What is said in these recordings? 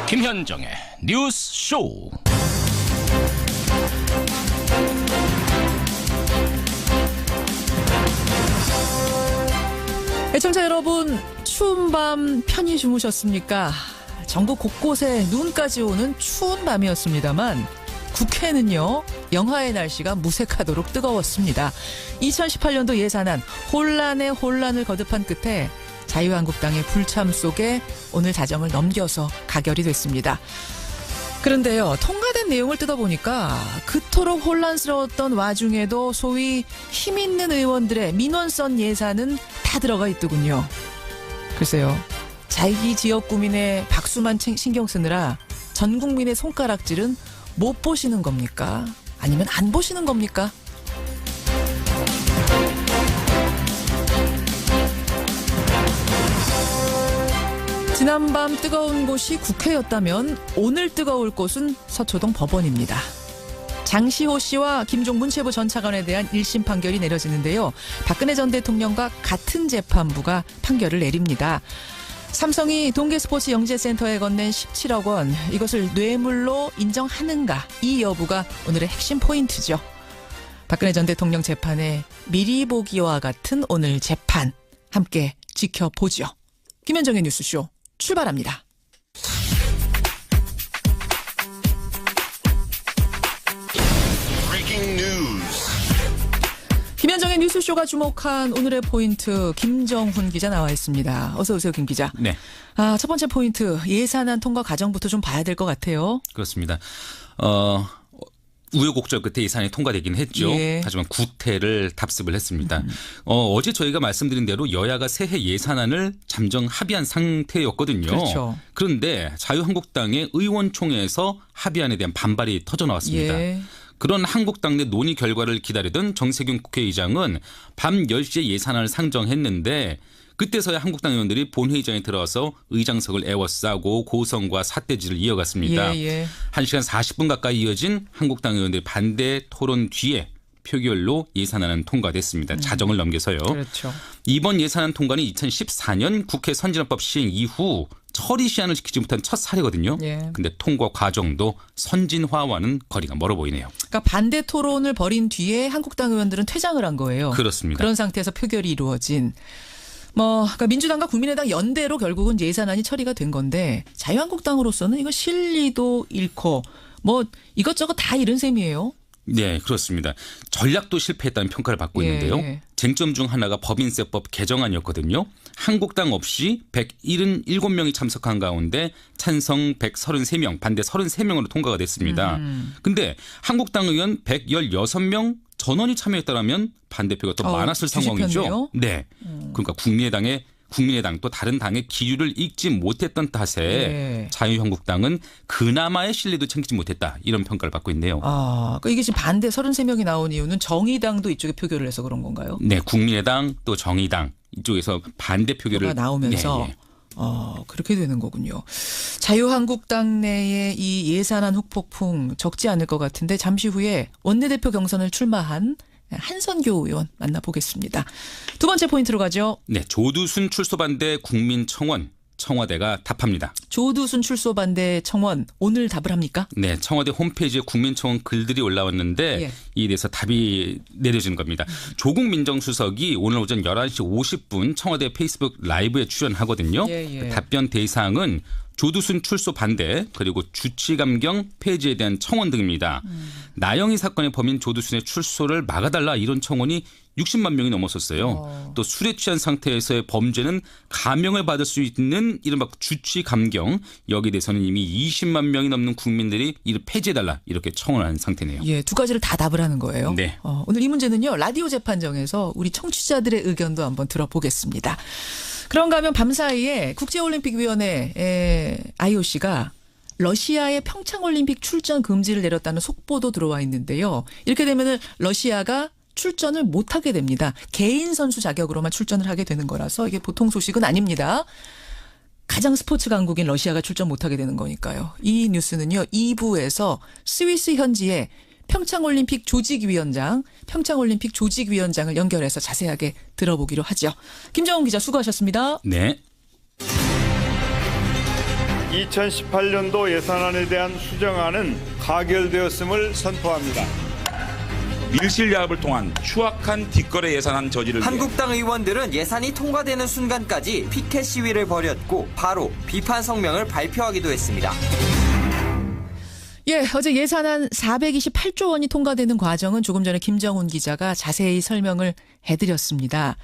김현정의 뉴스 쇼. 애청자 여러분, 추운 밤 편히 주무셨습니까? 전국 곳곳에 눈까지 오는 추운 밤이었습니다만 국회는요, 영하의 날씨가 무색하도록 뜨거웠습니다. 2018년도 예산안 혼란에 혼란을 거듭한 끝에 자유한국당의 불참 속에 오늘 자정을 넘겨서 가결이 됐습니다. 그런데요, 통과된 내용을 뜯어보니까 그토록 혼란스러웠던 와중에도 소위 힘있는 의원들의 민원성 예산은 다 들어가 있더군요. 글쎄요, 자기 지역 구민의 박수만 신경 쓰느라 전 국민의 손가락질은 못 보시는 겁니까? 아니면 안 보시는 겁니까? 지난밤 뜨거운 곳이 국회였다면 오늘 뜨거울 곳은 서초동 법원입니다. 장시호 씨와 김종 문체부 전 차관에 대한 1심 판결이 내려지는데요. 박근혜 전 대통령과 같은 재판부가 판결을 내립니다. 삼성이 동계스포츠 영재센터에 건넨 17억 원, 이것을 뇌물로 인정하는가, 이 여부가 오늘의 핵심 포인트죠. 박근혜 전 대통령 재판의 미리 보기와 같은 오늘 재판, 함께 지켜보죠. 김현정의 뉴스쇼 출발합니다. 김현정의 뉴스쇼가 주목한 오늘의 포인트, 김정훈 기자 나와 있습니다. 어서 오세요, 김 기자. 네. 첫 번째 포인트, 예산안 통과 과정부터 좀 봐야 될 것 같아요. 그렇습니다. 우여곡절 끝에 예산이 통과되긴 했죠. 예. 하지만 구태를 답습을 했습니다. 어제 저희가 말씀드린 대로 여야가 새해 예산안을 잠정 합의한 상태였거든요. 그렇죠. 그런데 자유한국당의 의원총회에서 합의안에 대한 반발이 터져나왔습니다. 예. 그런 한국당 내 논의 결과를 기다리던 정세균 국회의장은 밤 10시에 예산안을 상정했는데 그때서야 한국당 의원들이 본회의장에 들어와서 의장석을 에워싸고 고성과 삿대질을 이어갔습니다. 예. 1시간 40분 가까이 이어진 한국당 의원들의 반대 토론 뒤에 표결로 예산안은 통과됐습니다. 자정을 넘겨서요. 그렇죠. 이번 예산안 통과는 2014년 국회 선진화법 시행 이후 처리 시한을 지키지 못한 첫 사례거든요. 그런데 통과 과정도 선진화와는 거리가 멀어 보이네요. 그러니까 반대 토론을 벌인 뒤에 한국당 의원들은 퇴장을 한 거예요. 그렇습니다. 그런 상태에서 표결이 이루어진. 그러니까 민주당과 국민의당 연대로 결국은 예산안이 처리가 된 건데 자유한국당으로서는 이거 실리도 잃고 이것저것 다 잃은 셈이에요. 네, 그렇습니다. 전략도 실패했다는 평가를 받고 있는데요. 쟁점 중 하나가 법인세법 개정안이었거든요. 한국당 없이 177명이 참석한 가운데 찬성 133명, 반대 33명으로 통과가 됐습니다. 근데 한국당 의원 116명 전원이 참여했다면 반대표가 더 많았을 상황이죠. 뒤집혔네요? 네. 그러니까 국민의당 또 다른 당의 기류를 읽지 못했던 탓에 자유한국당은 그나마의 신뢰도 챙기지 못했다. 이런 평가를 받고 있네요. 그러니까 이게 지금 반대 33명이 나온 이유는 정의당도 이쪽에 표결을 해서 그런 건가요? 네. 국민의당 또 정의당 이쪽에서 반대 표결을 나오면서 네. 그렇게 되는 거군요. 자유한국당 내의 이 예산안 후폭풍 적지 않을 것 같은데 잠시 후에 원내대표 경선을 출마한 한선교 의원 만나보겠습니다. 두 번째 포인트로 가죠. 네, 조두순 출소 반대 국민청원. 청와대가 답합니다. 조두순 출소 반대 청원 오늘 답을 합니까? 네, 청와대 홈페이지에 국민청원 글들이 올라왔는데 이에 대해서 답이 내려지는 겁니다. 조국 민정수석이 오늘 오전 11시 50분 청와대 페이스북 라이브에 출연하거든요. 답변 대상은 조두순 출소 반대 그리고 주치감경 폐지에 대한 청원 등입니다. 나영희 사건의 범인 조두순의 출소를 막아달라 이런 청원이 60만 명이 넘었었어요. 또 술에 취한 상태에서의 범죄는 감형을 받을 수 있는 이른바 주치감경 여기에 대해서는 이미 20만 명이 넘는 국민들이 이를 폐지해달라 이렇게 청원한 상태네요. 예, 두 가지를 다 답을 하는 거예요. 네. 오늘 이 문제는요. 라디오 재판정에서 우리 청취자들의 의견도 한번 들어보겠습니다. 그런가 하면 밤사이에 국제올림픽위원회 IOC가 러시아의 평창올림픽 출전 금지를 내렸다는 속보도 들어와 있는데요. 이렇게 되면 러시아가 출전을 못하게 됩니다. 개인 선수 자격으로만 출전을 하게 되는 거라서 이게 보통 소식은 아닙니다. 가장 스포츠 강국인 러시아가 출전 못하게 되는 거니까요. 이 뉴스는요. 2부에서 스위스 현지의 평창올림픽 조직위원장을 연결해서 자세하게 들어보기로 하죠. 김정훈 기자 수고하셨습니다. 네. 2018년도 예산안에 대한 수정안은 가결되었음을 선포합니다. 밀실야합을 통한 추악한 뒷거래 예산안 저지를 한국당 의원들은 예산이 통과되는 순간까지 피켓 시위를 벌였고 바로 비판 성명을 발표하기도 했습니다. 예, 어제 예산안 428조 원이 통과되는 과정은 조금 전에 김정훈 기자가 자세히 설명을 해드렸습니다.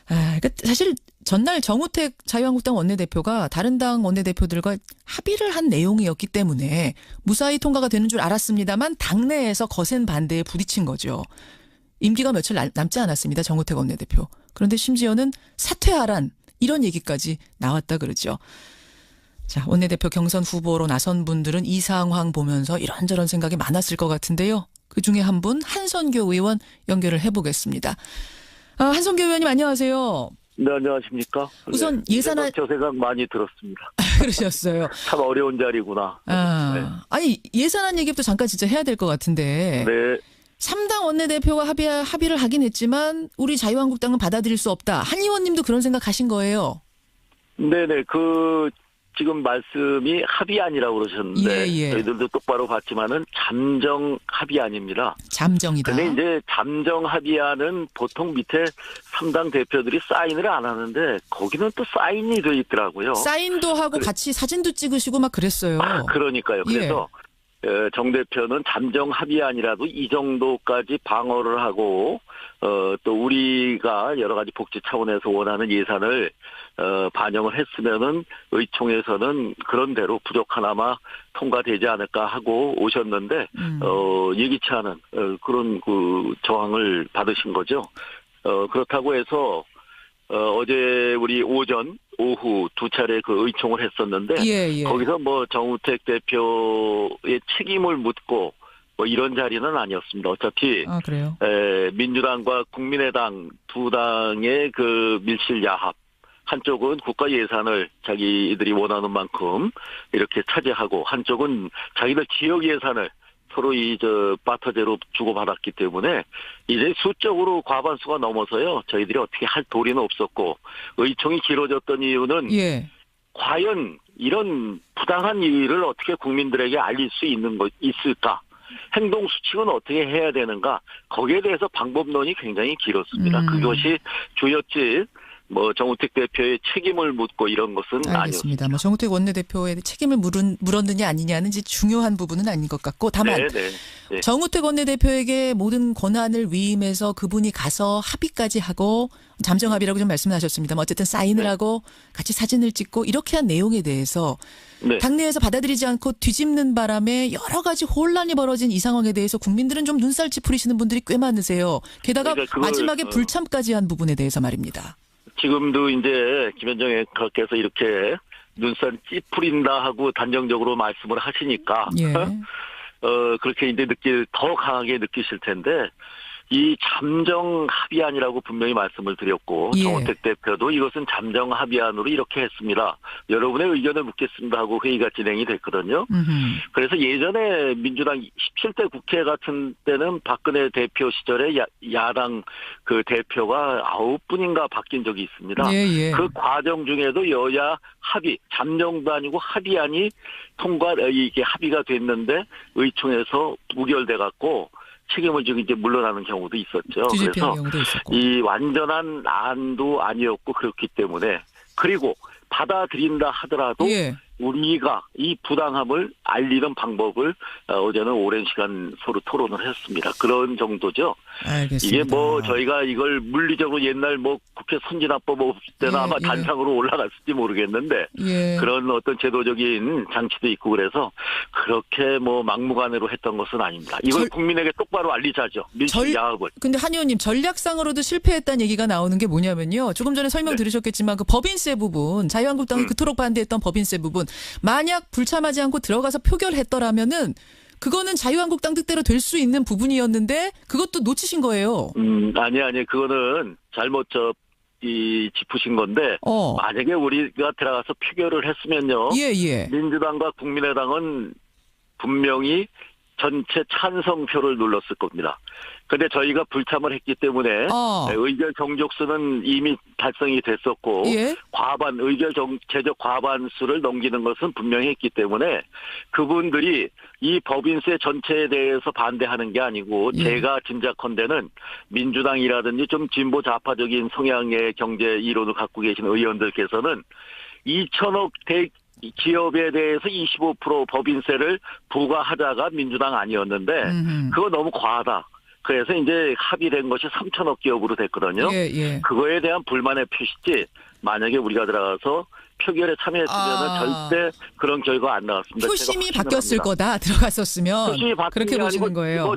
그러니까 사실 전날 정우택 자유한국당 원내대표가 다른 당 원내대표들과 합의를 한 내용이었기 때문에 무사히 통과가 되는 줄 알았습니다만 당내에서 거센 반대에 부딪힌 거죠. 임기가 며칠 남지 않았습니다. 정우택 원내대표. 그런데 심지어는 사퇴하란 이런 얘기까지 나왔다 그러죠. 자, 원내대표 경선 후보로 나선 분들은 이 상황 보면서 이런저런 생각이 많았을 것 같은데요. 그중에 한 분 한선교 의원 연결을 해보겠습니다. 한선교 의원님 안녕하세요. 네, 안녕하십니까. 우선 예산안 저 생각 많이 들었습니다. 그러셨어요. 참 어려운 자리구나. 네. 아니 예산안 얘기부터 잠깐 진짜 해야 될 것 같은데. 네. 3당 원내대표가 합의를 하긴 했지만 우리 자유한국당은 받아들일 수 없다. 한 의원님도 그런 생각하신 거예요. 네네. 지금 말씀이 합의안이라고 그러셨는데 예. 저희들도 똑바로 봤지만은 잠정 합의안입니다. 잠정이다. 근데 이제 잠정 합의안은 보통 밑에 3당 대표들이 사인을 안 하는데 거기는 또 사인이 돼 있더라고요. 사인도 하고 같이 사진도 찍으시고 막 그랬어요. 그러니까요. 그래서 정 대표는 잠정 합의안이라도 이 정도까지 방어를 하고 또 우리가 여러 가지 복지 차원에서 원하는 예산을 반영을 했으면은 의총에서는 그런 대로 부족하나마 통과되지 않을까 하고 오셨는데 예기치 않은 그런 그 저항을 받으신 거죠. 그렇다고 해서 어제 우리 오전, 오후 두 차례 그 의총을 했었는데 거기서 뭐 정우택 대표의 책임을 묻고 뭐 이런 자리는 아니었습니다. 어차피 그래요? 민주당과 국민의당 두 당의 그 밀실야합, 한쪽은 국가 예산을 자기들이 원하는 만큼 이렇게 차지하고 한쪽은 자기들 지역 예산을 서로 바터제로 주고받았기 때문에 이제 수적으로 과반수가 넘어서요. 저희들이 어떻게 할 도리는 없었고 의총이 길어졌던 이유는 과연 이런 부당한 일을 어떻게 국민들에게 알릴 수 있을까? 행동 수칙은 어떻게 해야 되는가? 거기에 대해서 방법론이 굉장히 길었습니다. 그것이 주였지. 뭐 정우택 대표의 책임을 묻고 이런 것은 알겠습니다. 아니었습니다. 뭐 정우택 원내대표의 책임을 물었느냐 아니냐는 이제 중요한 부분은 아닌 것 같고 다만 정우택 원내대표에게 모든 권한을 위임해서 그분이 가서 합의까지 하고 잠정 합의라고 좀 말씀하셨습니다만 어쨌든 사인을 하고 같이 사진을 찍고 이렇게 한 내용에 대해서 당내에서 받아들이지 않고 뒤집는 바람에 여러 가지 혼란이 벌어진 이 상황에 대해서 국민들은 좀 눈살 찌푸리시는 분들이 꽤 많으세요. 게다가 마지막에 불참까지 한 부분에 대해서 말입니다. 지금도 이제 김현정 앵커께서 이렇게 눈살 찌푸린다 하고 단정적으로 말씀을 하시니까 그렇게 이제 더 강하게 느끼실 텐데 이 잠정 합의안이라고 분명히 말씀을 드렸고 정우택 대표도 이것은 잠정 합의안으로 이렇게 했습니다. 여러분의 의견을 묻겠습니다 하고 회의가 진행이 됐거든요. 그래서 예전에 민주당 17대 국회 같은 때는 박근혜 대표 시절에 야당 그 대표가 9분인가 바뀐 적이 있습니다. 그 과정 중에도 여야 합의, 잠정도 아니고 합의안이 이게 합의가 됐는데 의총에서 부결돼 갖고 책임을 지고 이제 물러나는 경우도 있었죠. 그래서 이 완전한 안도 아니었고 그렇기 때문에 그리고 받아들인다 하더라도 우리가 이 부당함을 알리는 방법을 어제는 오랜 시간 서로 토론을 했습니다. 그런 정도죠. 알겠습니다. 이게 뭐 저희가 이걸 물리적으로 옛날 뭐 국회 선진화법 없을 때나 아마 단상으로 올라갔을지 모르겠는데 그런 어떤 제도적인 장치도 있고 그래서 그렇게 뭐 막무가내로 했던 것은 아닙니다. 이걸 국민에게 똑바로 알리자죠. 밀실야합을. 근데 한 의원님 전략상으로도 실패했다는 얘기가 나오는 게 뭐냐면요. 조금 전에 설명 들으셨겠지만 그 법인세 부분 자유한국당이 그토록 반대했던 법인세 부분 만약 불참하지 않고 들어가서 표결했더라면은 그거는 자유한국당 뜻대로 될 수 있는 부분이었는데 그것도 놓치신 거예요. 아니 그거는 잘못 짚으신 건데 만약에 우리가 들어가서 표결을 했으면요. 민주당과 국민의당은 분명히 전체 찬성표를 눌렀을 겁니다. 근데 저희가 불참을 했기 때문에 의결 정족수는 이미 달성이 됐었고 예? 제적 과반수를 넘기는 것은 분명히 했기 때문에 그분들이 이 법인세 전체에 대해서 반대하는 게 아니고 예. 제가 짐작컨대는 민주당이라든지 좀 진보 좌파적인 성향의 경제 이론을 갖고 계신 의원들께서는 2천억 기업에 대해서 25% 법인세를 부과하자가 민주당 아니었는데 그거 너무 과하다. 그래서 이제 합의된 것이 3천억 기업으로 됐거든요. 예, 예. 그거에 대한 불만의 표시지 만약에 우리가 들어가서 표결에 참여했으면 절대 그런 결과가 안 나왔습니다. 표심이 바뀌었을 거다. 들어갔었으면. 표심이 그렇게 보시는 거예요.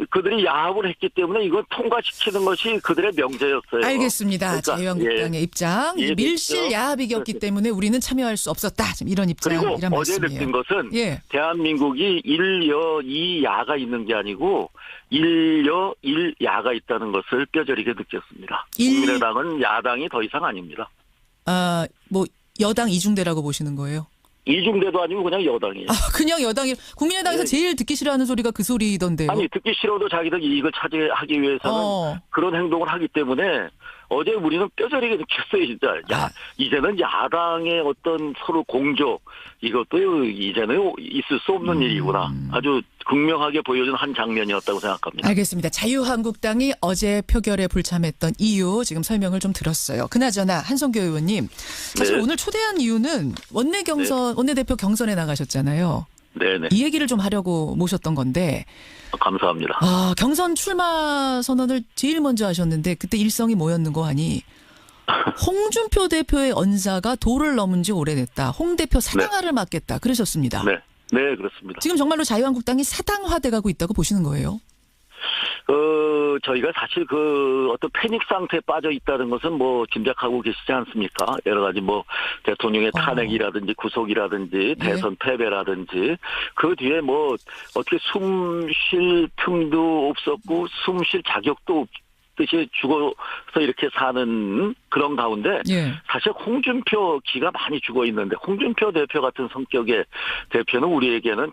그들이 야합을 했기 때문에 이건 통과시키는 것이 그들의 명제였어요. 알겠습니다. 그러니까, 자유한국당의 입장. 밀실 야합이었기 때문에 우리는 참여할 수 없었다. 지금 이런 입장. 그리고 이런 어제 말씀이에요. 느낀 것은 예. 대한민국이 1여 2야가 있는 게 아니고 1여 1야가 있다는 것을 뼈저리게 느꼈습니다. 국민의당은 야당이 더 이상 아닙니다. 뭐 여당 이중대라고 보시는 거예요? 이중대도 아니고 그냥 여당이에요. 그냥 여당이. 국민의당에서 제일 듣기 싫어하는 소리가 그 소리던데요. 아니 듣기 싫어도 자기들 이익을 차지하기 위해서는 그런 행동을 하기 때문에 어제 우리는 뼈저리게 느꼈어요. 진짜. 이제는 야당의 어떤 서로 공조 이것도 이제는 있을 수 없는 일이구나. 아주 극명하게 보여준 한 장면이었다고 생각합니다. 알겠습니다. 자유한국당이 어제 표결에 불참했던 이유 지금 설명을 좀 들었어요. 그나저나 한성교 의원님 사실 네. 오늘 초대한 이유는 원내대표 경선에 나가셨잖아요. 네네. 이 얘기를 좀 하려고 모셨던 건데. 감사합니다. 경선 출마 선언을 제일 먼저 하셨는데 그때 일성이 뭐였는 거 아니? 홍준표 대표의 언사가 도를 넘은 지 오래됐다. 홍 대표 사당화를 맡겠다. 그러셨습니다. 네, 그렇습니다. 지금 정말로 자유한국당이 사당화돼가고 있다고 보시는 거예요? 저희가 사실 어떤 패닉 상태에 빠져 있다는 것은 뭐 짐작하고 계시지 않습니까? 여러 가지 뭐 대통령의 탄핵이라든지 구속이라든지 대선 패배라든지 그 뒤에 뭐 어떻게 숨 쉴 틈도 없었고 숨 쉴 자격도 없듯이 죽어서 이렇게 사는 그런 가운데 사실 홍준표 기가 많이 죽어 있는데 홍준표 대표 같은 성격의 대표는 우리에게는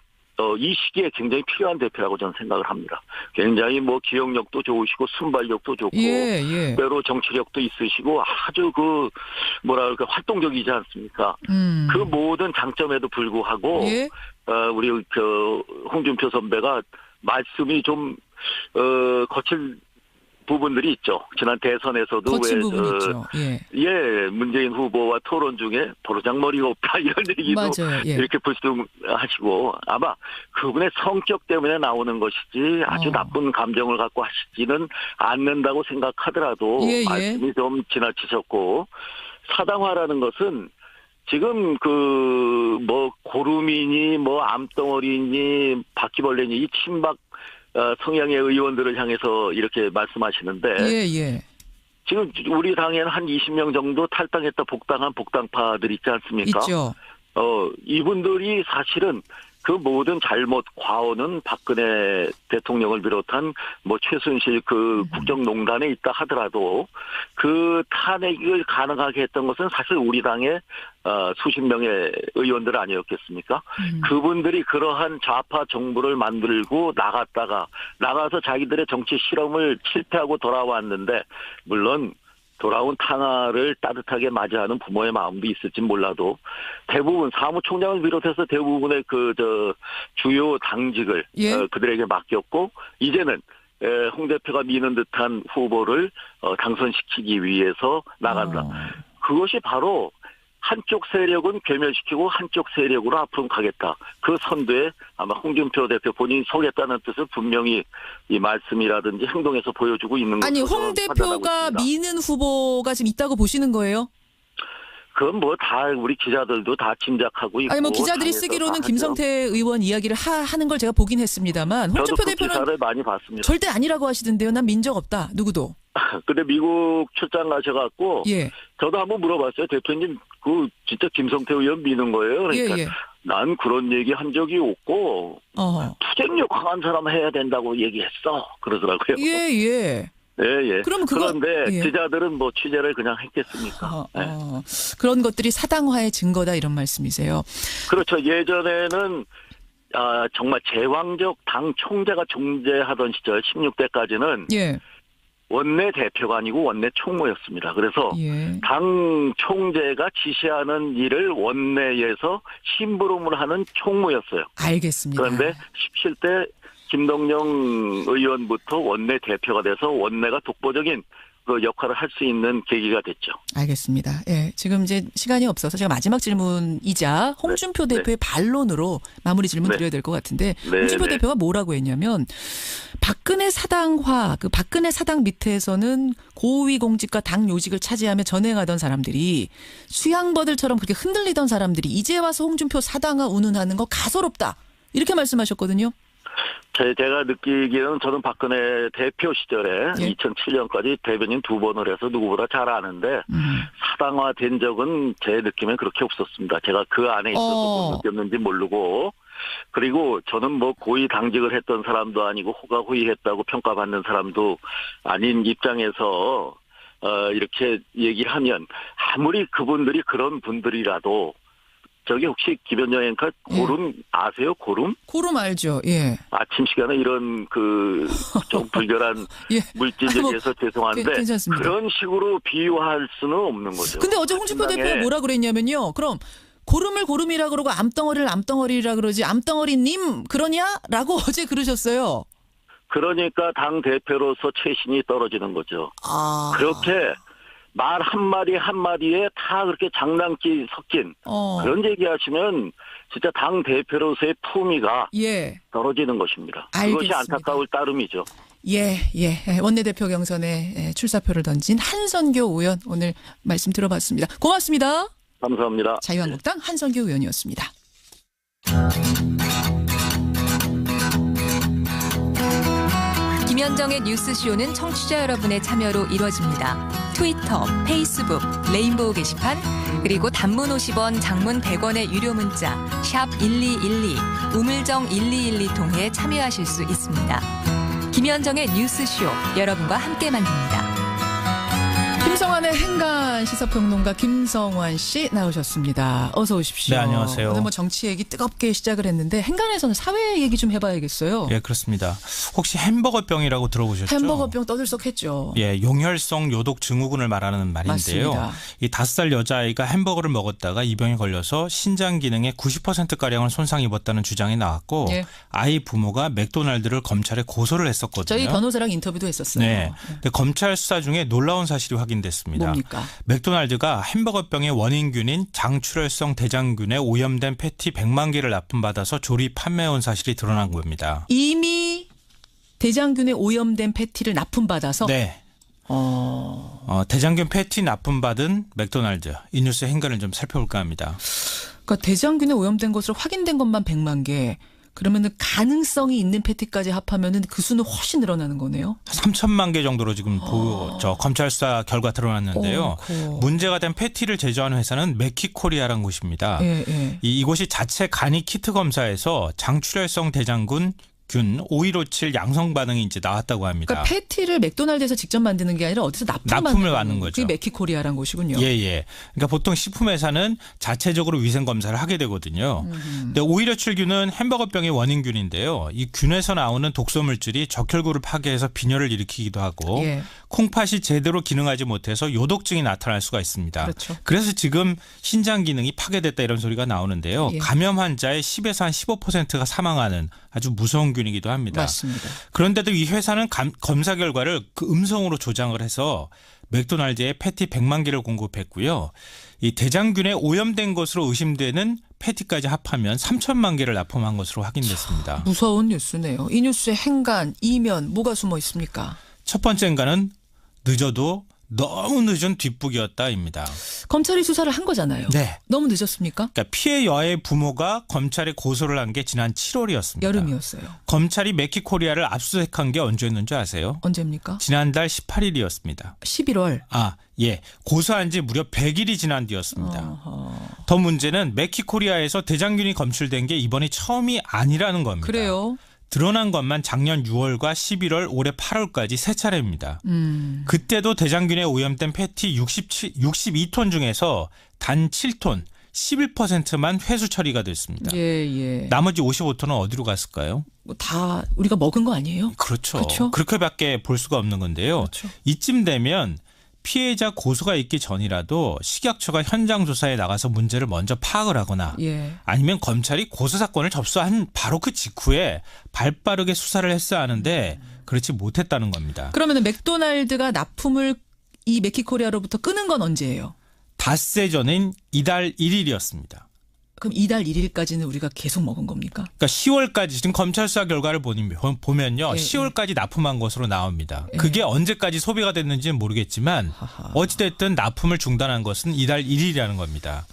이 시기에 굉장히 필요한 대표라고 저는 생각을 합니다. 굉장히 뭐 기억력도 좋으시고 순발력도 좋고 때로 정치력도 있으시고 아주 활동적이지 않습니까? 그 모든 장점에도 불구하고 우리 홍준표 선배가 말씀이 좀 거칠 부분들이 있죠. 지난 대선에서도 거친 부분이 있죠. 문재인 후보와 토론 중에 버르장머리가 없다 이런 얘기도 이렇게 불쑥하시고 아마 그분의 성격 때문에 나오는 것이지 아주 나쁜 감정을 갖고 하시지는 않는다고 생각하더라도 말씀이 좀 지나치셨고 사당화라는 것은 지금 고루미니 암덩어리니 바퀴벌레니 이 친박 성향의 의원들을 향해서 이렇게 말씀하시는데 지금 우리 당에는 한 20명 정도 탈당했다 복당한 복당파들 있지 않습니까? 있죠. 이분들이 사실은 그 모든 잘못 과오는 박근혜 대통령을 비롯한 최순실 국정농단에 있다 하더라도 그 탄핵을 가능하게 했던 것은 사실 우리 당의 수십 명의 의원들 아니었겠습니까? 그분들이 그러한 좌파 정부를 만들고 나가서 자기들의 정치 실험을 실패하고 돌아왔는데 물론 돌아온 탕화를 따뜻하게 맞이하는 부모의 마음도 있을지 몰라도 대부분 사무총장을 비롯해서 대부분의 주요 당직을 그들에게 맡겼고 이제는 홍 대표가 미는 듯한 후보를 당선시키기 위해서 나간다. 그것이 바로 한쪽 세력은 괴멸시키고 한쪽 세력으로 앞으로 가겠다. 그 선두에 아마 홍준표 대표 본인이 서겠다는 뜻을 분명히 이 말씀이라든지 행동에서 보여주고 있는 것으로 아니 홍 대표가 미는 후보가 지금 있다고 보시는 거예요? 그건 다 우리 기자들도 다 짐작하고 있고. 아니 기자들이 쓰기로는 김성태 의원 이야기를 하는 걸 제가 보긴 했습니다만 홍준표 대표는 기사를 많이 봤습니다. 절대 아니라고 하시던데요. 난 민 적 없다. 누구도. 근데 미국 출장 가셔갖고 저도 한번 물어봤어요. 대표님 진짜 김성태 의원 미는 거예요? 그러니까 난 그런 얘기 한 적이 없고 투쟁력 강한 사람 해야 된다고 얘기했어. 그러더라고요. 그런데 기자들은 취재를 그냥 했겠습니까? 그런 것들이 사당화의 증거다 이런 말씀이세요. 그렇죠. 예전에는 정말 제왕적 당 총재가 존재하던 시절 16대까지는 예. 원내 대표가 아니고 원내 총무였습니다. 그래서 예. 당 총재가 지시하는 일을 원내에서 심부름을 하는 총무였어요. 알겠습니다. 그런데 17대 김동영 의원부터 원내 대표가 돼서 원내가 독보적인 그 역할을 할 수 있는 계기가 됐죠. 알겠습니다. 예, 지금 이제 시간이 없어서 제가 마지막 질문이자 홍준표 네. 대표의 반론으로 마무리 질문 드려야 될 것 같은데 홍준표 대표가 뭐라고 했냐면 박근혜 사당화, 그 박근혜 사당 밑에서는 고위공직과 당 요직을 차지하며 전행하던 사람들이 수양버들처럼 그렇게 흔들리던 사람들이 이제 와서 홍준표 사당화 운운하는 거 가소롭다. 이렇게 말씀하셨거든요. 제가 느끼기에는 저는 박근혜 대표 시절에 예. 2007년까지 대변인 2번을 해서 누구보다 잘 아는데 사당화된 적은 제 느낌엔 그렇게 없었습니다. 제가 그 안에 있어서 못 느꼈는지 모르고 그리고 저는 뭐 고위 당직을 했던 사람도 아니고 호가호위했다고 평가받는 사람도 아닌 입장에서 이렇게 얘기를 하면 아무리 그분들이 그런 분들이라도 저기 혹시 김현정 앵커 고름 아세요? 고름? 고름 알죠. 예. 아침 시간에 이런 그 좀 불결한 예. 물질 얘기해서 죄송한데 괜찮습니다. 그런 식으로 비유할 수는 없는 거죠. 근데 어제 홍준표 대표가 뭐라 그랬냐면요. 그럼 고름을 고름이라 그러고 암덩어리를 암덩어리라 그러지 암덩어리님 그러냐라고 어제 그러셨어요. 그러니까 당 대표로서 최신이 떨어지는 거죠. 그렇게 말 한마디 한마디에 다 그렇게 장난기 섞인 그런 얘기하시면 진짜 당 대표로서의 품위가 예. 떨어지는 것입니다. 알겠습니다. 그것이 안타까울 따름이죠. 예. 원내대표 경선에 출사표를 던진 한선교 의원 오늘 말씀 들어봤습니다. 고맙습니다. 감사합니다. 자유한국당 한선교 의원이었습니다. 김현정의 뉴스쇼는 청취자 여러분의 참여로 이루어집니다. 트위터, 페이스북, 레인보우 게시판, 그리고 단문 50원, 장문 100원의 유료 문자 샵 1212, 우물정 1212 통해 참여하실 수 있습니다. 김현정의 뉴스쇼, 여러분과 함께 만듭니다. 김성환의 행간 시사평론가 김성환 씨 나오셨습니다. 어서 오십시오. 네, 안녕하세요. 오늘 뭐 정치 얘기 뜨겁게 시작을 했는데 행간에서는 사회 얘기 좀 해봐야겠어요. 예, 그렇습니다. 혹시 햄버거병이라고 들어보셨죠? 햄버거병 떠들썩했죠. 예, 용혈성 요독 증후군을 말하는 말인데요. 맞습니다. 이 5살 여자아이가 햄버거를 먹었다가 이 병에 걸려서 신장 기능의 90%가량을 손상 입었다는 주장이 나왔고 예. 아이 부모가 맥도날드를 검찰에 고소를 했었거든요. 저희 변호사랑 인터뷰도 했었어요. 네. 근데 검찰 수사 중에 놀라운 사실이 확인됐습니다. 뭡니까? 맥도날드가 햄버거병의 원인균인 장출혈성 대장균에 오염된 패티 100만 개를 납품받아서 조리 판매해온 사실이 드러난 겁니다. 이미 대장균에 오염된 패티를 납품받아서? 네. 대장균 패티 납품받은 맥도날드. 이 뉴스 행간을 좀 살펴볼까 합니다. 그러니까 대장균에 오염된 것으로 확인된 것만 100만 개. 그러면은 가능성이 있는 패티까지 합하면은 그 수는 훨씬 늘어나는 거네요. 3천만 개 정도로 지금 검찰 수사 결과 드러났는데요. 문제가 된 패티를 제조하는 회사는 메키코리아라는 곳입니다. 예. 이곳이 자체 간이 키트 검사에서 장출혈성 대장균 균 5157 양성 반응이 이제 나왔다고 합니다. 그러니까 패티를 맥도날드에서 직접 만드는 게 아니라 어디서 납품을 받는 거죠. 그게 메키코리아라는 곳이군요. 예. 그러니까 보통 식품회사는 자체적으로 위생 검사를 하게 되거든요. 근데 5157균은 햄버거병의 원인균인데요. 이 균에서 나오는 독소 물질이 적혈구를 파괴해서 빈혈을 일으키기도 하고 콩팥이 제대로 기능하지 못해서 요독증이 나타날 수가 있습니다. 그렇죠. 그래서 지금 신장 기능이 파괴됐다 이런 소리가 나오는데요. 감염 환자의 10에서 한 15%가 사망하는 아주 무서운 균이기도 합니다. 맞습니다. 그런데도 이 회사는 검사 결과를 그 음성으로 조장을 해서 맥도날드에 패티 100만 개를 공급했고요. 이 대장균에 오염된 것으로 의심되는 패티까지 합하면 3천만 개를 납품한 것으로 확인됐습니다. 무서운 뉴스네요. 이 뉴스의 행간, 이면 뭐가 숨어 있습니까? 첫 번째 행간은 늦어도 너무 늦은 뒷북이었다입니다. 검찰이 수사를 한 거잖아요. 네. 너무 늦었습니까? 그러니까 피해 여아의 부모가 검찰에 고소를 한 게 지난 7월이었습니다. 여름이었어요. 검찰이 메키코리아를 압수수색한 게 언제였는지 아세요? 언제입니까? 지난달 18일이었습니다. 11월. 고소한 지 무려 100일이 지난 뒤였습니다. 더 문제는 메키코리아에서 대장균이 검출된 게 이번이 처음이 아니라는 겁니다. 그래요? 드러난 것만 작년 6월과 11월, 올해 8월까지 3차례입니다. 그때도 대장균에 오염된 패티 62톤 중에서 단 7톤, 11%만 회수 처리가 됐습니다. 예. 나머지 55톤은 어디로 갔을까요? 다 우리가 먹은 거 아니에요? 그렇죠. 그렇죠? 그렇게밖에 볼 수가 없는 건데요. 그렇죠. 이쯤 되면 피해자 고소가 있기 전이라도 식약처가 현장 조사에 나가서 문제를 먼저 파악을 하거나 아니면 검찰이 고소 사건을 접수한 바로 그 직후에 발빠르게 수사를 했어야 하는데 그렇지 못했다는 겁니다. 그러면 맥도날드가 납품을 이 메키코리아로부터 끊은 건 언제예요? 닷새 전인 이달 1일이었습니다. 그럼 이달 1일까지는 우리가 계속 먹은 겁니까? 그러니까 10월까지 지금 검찰 수사 결과를 보면요. 10월까지 납품한 것으로 나옵니다. 그게 언제까지 소비가 됐는지는 모르겠지만 어찌됐든 납품을 중단한 것은 이달 1일이라는 겁니다.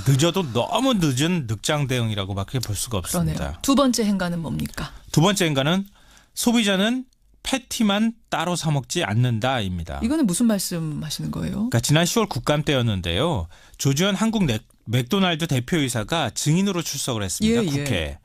늦어도 너무 늦은 늑장 대응이라고밖에 볼 수가 없습니다. 그러네요. 두 번째 행간은 뭡니까? 두 번째 행간은 소비자는 패티만 따로 사 먹지 않는다입니다. 이거는 무슨 말씀하시는 거예요? 그러니까 지난 10월 국감 때였는데요. 조주현 한국 맥도날드 대표이사가 증인으로 출석을 했습니다. 국회에.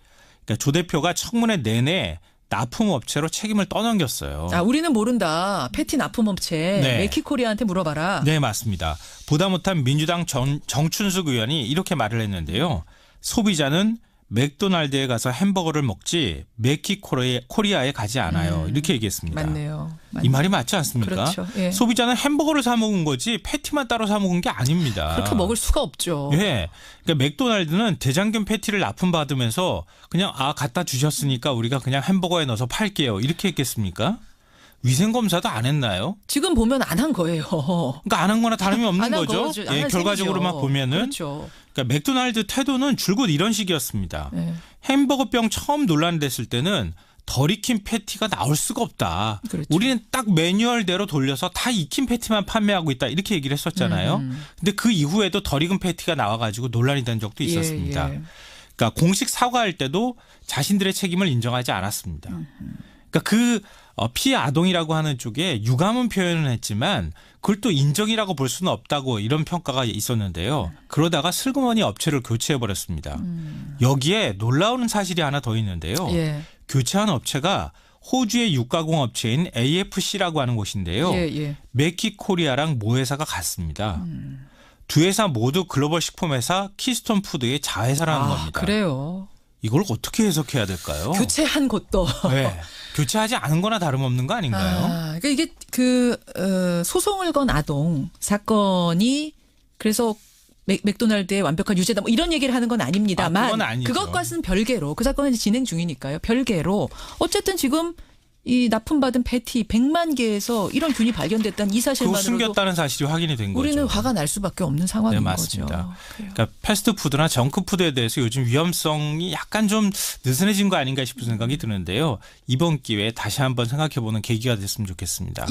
그러니까 조 대표가 청문회 내내 납품업체로 책임을 떠넘겼어요. 우리는 모른다. 패티 납품업체 메키코리아한테 물어봐라. 네, 맞습니다. 보다 못한 민주당 정춘숙 의원이 이렇게 말을 했는데요. 소비자는 맥도날드에 가서 햄버거를 먹지 메키코리아에 가지 않아요. 이렇게 얘기했습니다. 맞네요. 이 말이 맞지 않습니까? 그렇죠. 소비자는 햄버거를 사 먹은 거지 패티만 따로 사 먹은 게 아닙니다. 그렇게 먹을 수가 없죠. 그러니까 맥도날드는 대장균 패티를 납품받으면서 그냥 갖다 주셨으니까 우리가 그냥 햄버거에 넣어서 팔게요. 이렇게 했겠습니까? 위생검사도 안 했나요? 지금 보면 안 한 거예요. 그러니까 안 한 거나 다름이 없는 거죠. 결과적으로만 보면은. 그렇죠. 그러니까 맥도날드 태도는 줄곧 이런 식이었습니다. 햄버거병 처음 논란 됐을 때는 덜 익힌 패티가 나올 수가 없다. 그렇죠. 우리는 딱 매뉴얼대로 돌려서 다 익힌 패티만 판매하고 있다. 이렇게 얘기를 했었잖아요. 근데 그 이후에도 덜 익은 패티가 나와가지고 논란이 된 적도 있었습니다. 그러니까 공식 사과할 때도 자신들의 책임을 인정하지 않았습니다. 그러니까 피해 아동이라고 하는 쪽에 유감은 표현을 했지만 그걸 또 인정이라고 볼 수는 없다고 이런 평가가 있었는데요. 그러다가 슬그머니 업체를 교체해버렸습니다. 여기에 놀라운 사실이 하나 더 있는데요. 교체한 업체가 호주의 육가공 업체인 AFC라고 하는 곳인데요. 메키코리아랑 모회사가 같습니다. 두 회사 모두 글로벌 식품회사 키스톤 푸드의 자회사라는 겁니다. 그래요. 이걸 어떻게 해석해야 될까요? 교체한 것도. 네. 교체하지 않은 거나 다름없는 거 아닌가요? 그러니까 이게 소송을 건 아동 사건이 그래서 맥도날드의 완벽한 유죄다 뭐 이런 얘기를 하는 건 아닙니다만 그건 아니죠. 그것과는 별개로 그 사건은 진행 중이니까요. 별개로 어쨌든 지금 이 납품받은 패티 100만 개에서 이런 균이 발견됐다는 이 사실만으로도 숨겼다는 사실이 확인이 된 거죠. 우리는 화가 날 수밖에 없는 상황인 맞습니다. 거죠. 그러니까 패스트푸드나 정크푸드에 대해서 요즘 위험성이 약간 좀 느슨해진 거 아닌가 싶은 생각이 드는데요. 이번 기회에 다시 한번 생각해보는 계기가 됐으면 좋겠습니다.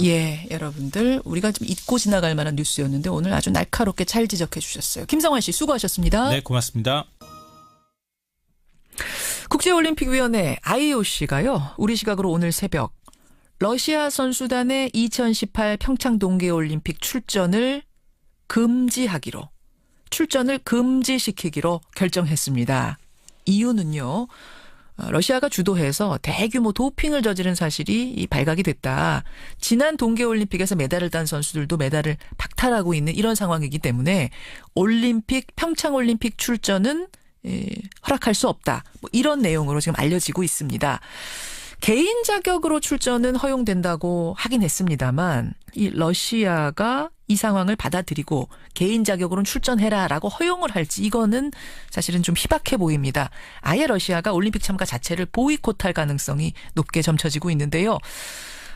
여러분들 우리가 좀 잊고 지나갈 만한 뉴스였는데 오늘 아주 날카롭게 잘 지적해 주셨어요. 김성환 씨 수고하셨습니다. 네, 고맙습니다. 국제올림픽위원회 IOC가요. 우리 시각으로 오늘 새벽 러시아 선수단의 2018 평창 동계올림픽 출전을 금지시키기로 결정했습니다. 이유는요. 러시아가 주도해서 대규모 도핑을 저지른 사실이 발각이 됐다. 지난 동계올림픽에서 메달을 딴 선수들도 메달을 박탈하고 있는 이런 상황이기 때문에 평창올림픽 출전은 허락할 수 없다. 뭐 이런 내용으로 지금 알려지고 있습니다. 개인 자격으로 출전은 허용된다고 하긴 했습니다만 이 러시아가 이 상황을 받아들이고 개인 자격으로는 출전해라라고 허용을 할지 이거는 사실은 좀 희박해 보입니다. 아예 러시아가 올림픽 참가 자체를 보이콧할 가능성이 높게 점쳐지고 있는데요.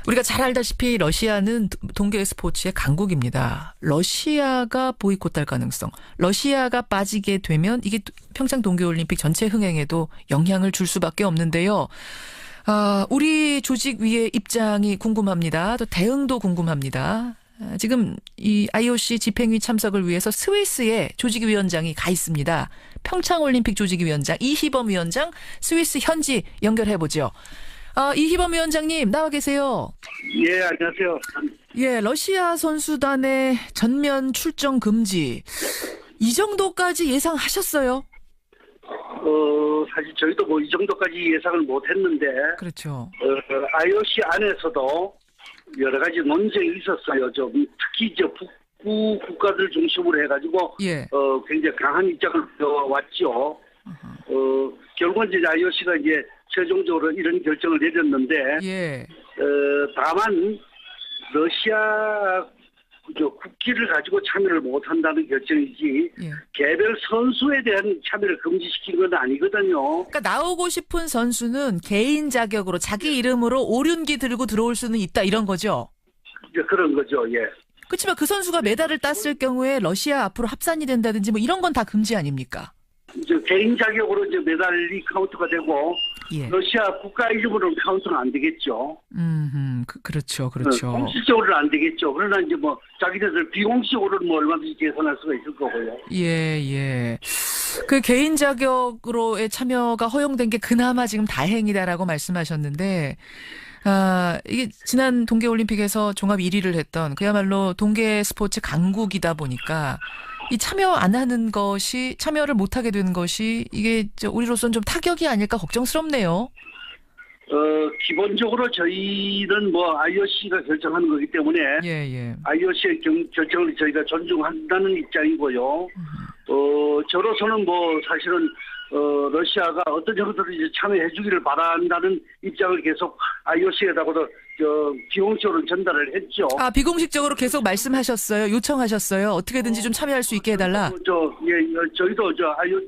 우리가 잘 알다시피 러시아는 동계 스포츠의 강국입니다. 러시아가 보이콧할 가능성, 러시아가 빠지게 되면 이게 평창 동계올림픽 전체 흥행에도 영향을 줄 수밖에 없는데요. 우리 조직위의 입장이 궁금합니다. 또 대응도 궁금합니다. 지금 이 IOC 집행위 참석을 위해서 스위스에 조직위원장이 가 있습니다. 평창올림픽 조직위원장 이희범 위원장 스위스 현지 연결해보죠. 이희범 위원장님 나와 계세요. 예, 안녕하세요. 예, 러시아 선수단의 전면 출전 금지 이 정도까지 예상하셨어요? 사실 저희도 뭐 이 정도까지 예상을 못했는데. 그렇죠. IOC 안에서도 여러 가지 논쟁이 있었어요. 좀 특히 북부 국가들 중심으로 해가지고 예. 굉장히 강한 입장을 보여왔죠. 결국은 이제 IOC가 이제 최종적으로 이런 결정을 내렸는데, 예. 다만 러시아 국기를 가지고 참여를 못한다는 결정이지 예. 개별 선수에 대한 참여를 금지시킨 건 아니거든요. 그러니까 나오고 싶은 선수는 개인 자격으로 자기 이름으로 오륜기 들고 들어올 수는 있다 이런 거죠? 이제 그런 거죠. 예. 그렇지만 그 선수가 메달을 땄을 경우에 러시아 앞으로 합산이 된다든지 뭐 이런 건 다 금지 아닙니까? 이제 개인 자격으로 이제 메달이 카운트가 되고 예. 러시아 국가 이름으로는 카운트가 안 되겠죠. 그렇죠. 공식적으로는 안 되겠죠. 그러나 이제 뭐 자기네들 비공식으로는 뭐 얼마든지 계산할 수가 있을 거고요. 예. 그 개인 자격으로의 참여가 허용된 게 그나마 지금 다행이다라고 말씀하셨는데, 이게 지난 동계올림픽에서 종합 1위를 했던 그야말로 동계 스포츠 강국이다 보니까 이 참여 안 하는 것이, 참여를 못 하게 되는 것이 이게 우리로서는 좀 타격이 아닐까 걱정스럽네요. 기본적으로 저희는 뭐 IOC가 결정하는 거기 때문에 예. IOC의 결정을 저희가 존중한다는 입장이고요. 저로서는 뭐 사실은 러시아가 어떤 정도로 이제 참여해 주기를 바란다는 입장을 계속 IOC에다가도 비공식적으로 전달을 했죠. 비공식적으로 계속 말씀하셨어요. 요청하셨어요. 어떻게든지 좀 참여할 수 있게 해달라. 저희도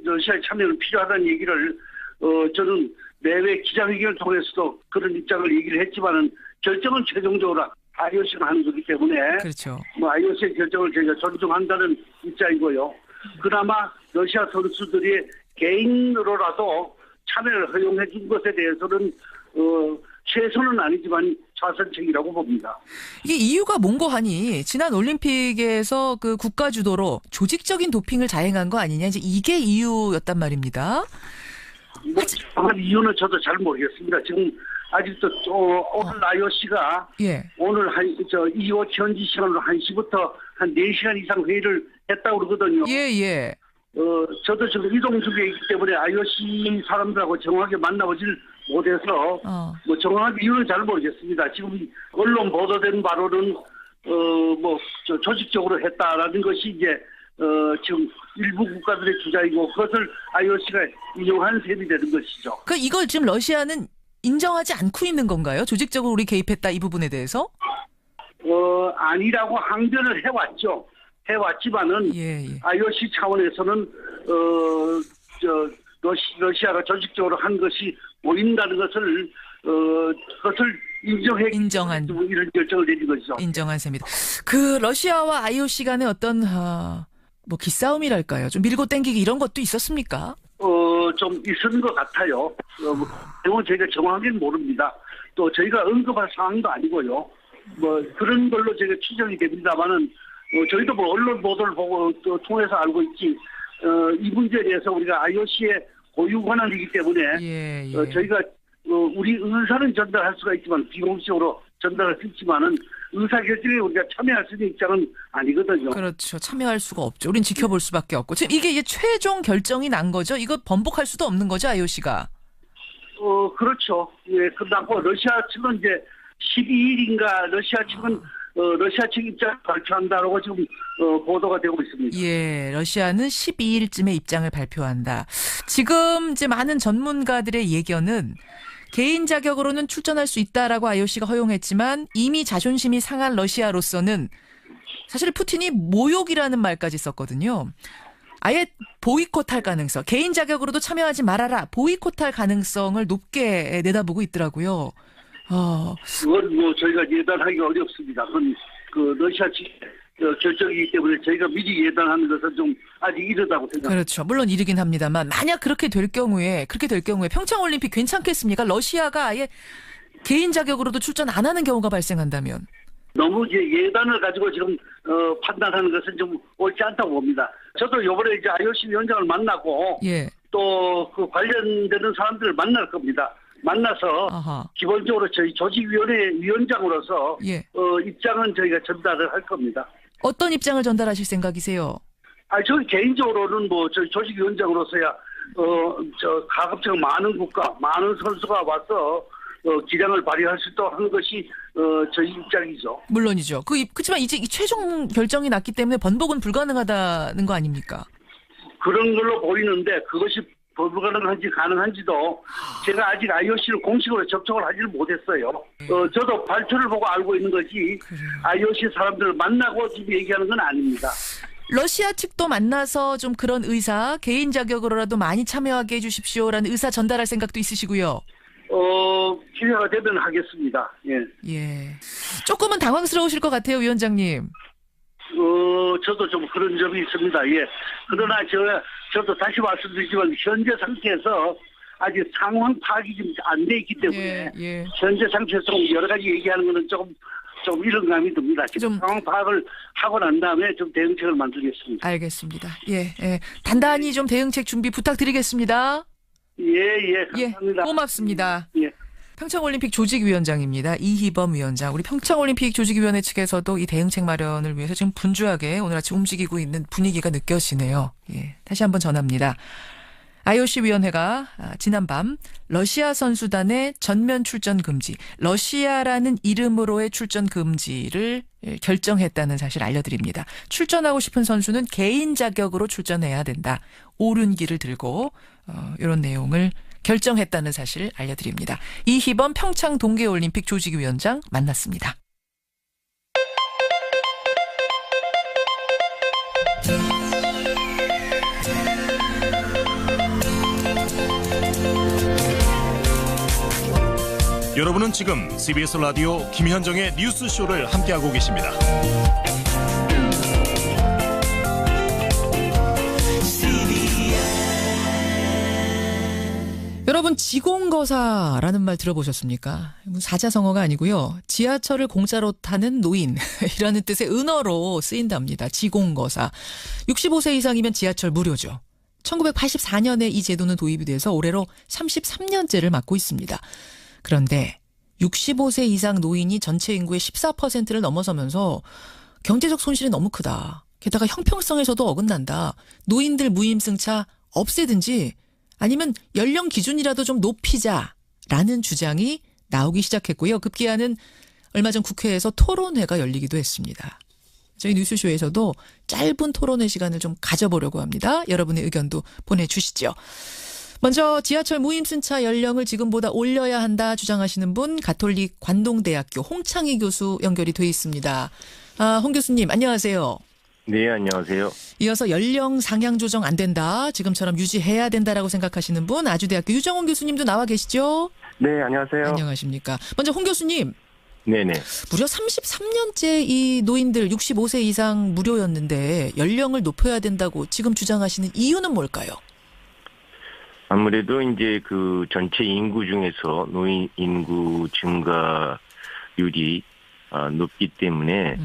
러시아의 참여는 필요하다는 얘기를 저는 내외 기자회견을 통해서도 그런 입장을 얘기를 했지만은 결정은 최종적으로 IOC가 하는 거기 때문에 그렇죠. 뭐 IOC의 결정을 저희가 존중한다는 입장이고요. 그나마 러시아 선수들이 개인으로라도 참여를 허용해 준 것에 대해서는 최선은 아니지만 차선책이라고 봅니다. 이게 이유가 뭔고 하니 지난 올림픽에서 그 국가 주도로 조직적인 도핑을 자행한 거 아니냐, 이제 이게 이유였단 말입니다. 뭐 정확한 이유는 저도 잘 모르겠습니다. 지금 아직도 오늘 IOC가 오늘 2호 현지 시간으로 1시부터 한 4시간 이상 회의를 했다고 그러거든요. 예. 저도 지금 이동 중에 있기 때문에 IOC 사람들하고 정확하게 만나보질 못해서 뭐 정확한 이유는 잘 모르겠습니다. 지금 언론 보도된 바로는 조직적으로 했다라는 것이 이제 지금 일부 국가들의 주장이고 그것을 IOC가 인용한 셈이 되는 것이죠. 이걸 지금 러시아는 인정하지 않고 있는 건가요? 조직적으로 우리 개입했다 이 부분에 대해서? 아니라고 항변을 해왔지만은 IOC 차원에서는 러시아가 조직적으로 한 것이 보인다는 것을 인정한 이런 결정을 내린 것이죠. 인정한 셈이다. 그 러시아와 IOC 간의 어떤 기싸움이랄까요? 좀 밀고 땡기기 이런 것도 있었습니까? 좀 있었는 것 같아요. 내용은 저희가 정확하게는 모릅니다. 또 저희가 언급할 상황도 아니고요. 그런 걸로 저희가 추정이 됩니다만은 저희도 언론 보도를 보고 또 통해서 알고 있지. 이 문제에 대해서 우리가 IOC의 고유 권한이기 때문에 저희가 우리 의사는 전달할 수가 있지만 비공식적으로 전달할 수 있지만은 의사결정에 우리가 참여할 수 있는 입장은 아니거든요. 그렇죠. 참여할 수가 없죠. 우린 지켜볼 수밖에 없고. 지금 이게 최종 결정이 난 거죠? 이거 번복할 수도 없는 거죠, IOC가? 그렇죠. 예, 그렇고 러시아 측은 이제 12일인가 러시아 측은 러시아 측 입장을 발표한다라고 지금 보도가 되고 있습니다. 예, 러시아는 12일쯤에 입장을 발표한다. 지금 이제 많은 전문가들의 예견은 개인 자격으로는 출전할 수 있다라고 IOC가 허용했지만 이미 자존심이 상한 러시아로서는 사실 푸틴이 모욕이라는 말까지 썼거든요. 아예 보이콧할 가능성, 개인 자격으로도 참여하지 말아라, 보이콧할 가능성을 높게 내다보고 있더라고요. 그건 저희가 예단하기가 어렵습니다. 그건 러시아 측 결정이기 때문에 저희가 미리 예단하는 것은 좀 아직 이르다고 생각합니다. 그렇죠. 물론 이르긴 합니다만 만약 그렇게 될 경우에 평창올림픽 괜찮겠습니까? 러시아가 아예 개인 자격으로도 출전 안 하는 경우가 발생한다면. 너무 예단을 가지고 지금 판단하는 것은 좀 옳지 않다고 봅니다. 저도 이번에 이제 IOC 위원장을 만나고 또 그 관련되는 사람들을 만날 겁니다. 만나서 기본적으로 저희 조직위원회 위원장으로서 입장은 저희가 전달을 할 겁니다. 어떤 입장을 전달하실 생각이세요? 저희 개인적으로는 저희 조직위원장으로서야 가급적 많은 국가, 많은 선수가 와서 기량을 발휘할 수 있도록 하는 것이 저희 입장이죠. 물론이죠. 그렇지만 이제 이 최종 결정이 났기 때문에 번복은 불가능하다는 거 아닙니까? 그런 걸로 보이는데 그것이 불가능한지 가능한지도 제가 아직 IOC를 공식으로 접촉을 하지를 못했어요. 저도 발표를 보고 알고 있는 거지 IOC 사람들을 만나고 지금 얘기하는 건 아닙니다. 러시아 측도 만나서 좀 그런 의사, 개인 자격으로라도 많이 참여하게 해주십시오라는 의사 전달할 생각도 있으시고요. 기회가 되면 하겠습니다. 예. 조금은 당황스러우실 것 같아요, 위원장님. 저도 좀 그런 점이 있습니다. 예. 그러나 저도 다시 말씀드리지만 현재 상태에서 아직 상황 파악이 좀 안 돼 있기 때문에 현재 상태에서 여러 가지 얘기하는 거는 좀 이런 감이 듭니다. 지금 상황 파악을 하고 난 다음에 좀 대응책을 만들겠습니다. 알겠습니다. 예. 단단히 좀 대응책 준비 부탁드리겠습니다. 예, 감사합니다. 고맙습니다. 예. 평창올림픽 조직위원장입니다. 이희범 위원장. 우리 평창올림픽 조직위원회 측에서도 이 대응책 마련을 위해서 지금 분주하게 오늘 아침 움직이고 있는 분위기가 느껴지네요. 예. 다시 한번 전합니다. IOC 위원회가 지난밤 러시아 선수단의 전면 출전 금지, 러시아라는 이름으로의 출전 금지를 결정했다는 사실 알려드립니다. 출전하고 싶은 선수는 개인 자격으로 출전해야 된다. 오륜기를 들고 이런 내용을 결정했다는 사실 알려드립니다. 이희범 평창 동계올림픽 조직위원장 만났습니다. 여러분은 지금 CBS 라디오 김현정의 뉴스쇼를 함께하고 계십니다. 여러분 지공거사라는 말 들어보셨습니까? 사자성어가 아니고요. 지하철을 공짜로 타는 노인이라는 뜻의 은어로 쓰인답니다. 지공거사. 65세 이상이면 지하철 무료죠. 1984년에 이 제도는 도입이 돼서 올해로 33년째를 맞고 있습니다. 그런데 65세 이상 노인이 전체 인구의 14%를 넘어서면서 경제적 손실이 너무 크다. 게다가 형평성에서도 어긋난다. 노인들 무임승차 없애든지 아니면 연령 기준이라도 좀 높이자라는 주장이 나오기 시작했고요. 급기야는 얼마 전 국회에서 토론회가 열리기도 했습니다. 저희 뉴스쇼에서도 짧은 토론회 시간을 좀 가져보려고 합니다. 여러분의 의견도 보내주시죠. 먼저 지하철 무임승차 연령을 지금보다 올려야 한다 주장하시는 분 가톨릭 관동대학교 홍창희 교수 연결이 돼 있습니다. 홍 교수님 안녕하세요. 네, 안녕하세요. 이어서 연령 상향 조정 안 된다. 지금처럼 유지해야 된다라고 생각하시는 분 아주대학교 유정원 교수님도 나와 계시죠? 네, 안녕하세요. 안녕하십니까. 먼저 홍 교수님. 네네. 무려 33년째 이 노인들 65세 이상 무료였는데 연령을 높여야 된다고 지금 주장하시는 이유는 뭘까요? 아무래도 이제 그 전체 인구 중에서 노인 인구 증가율이 높기 때문에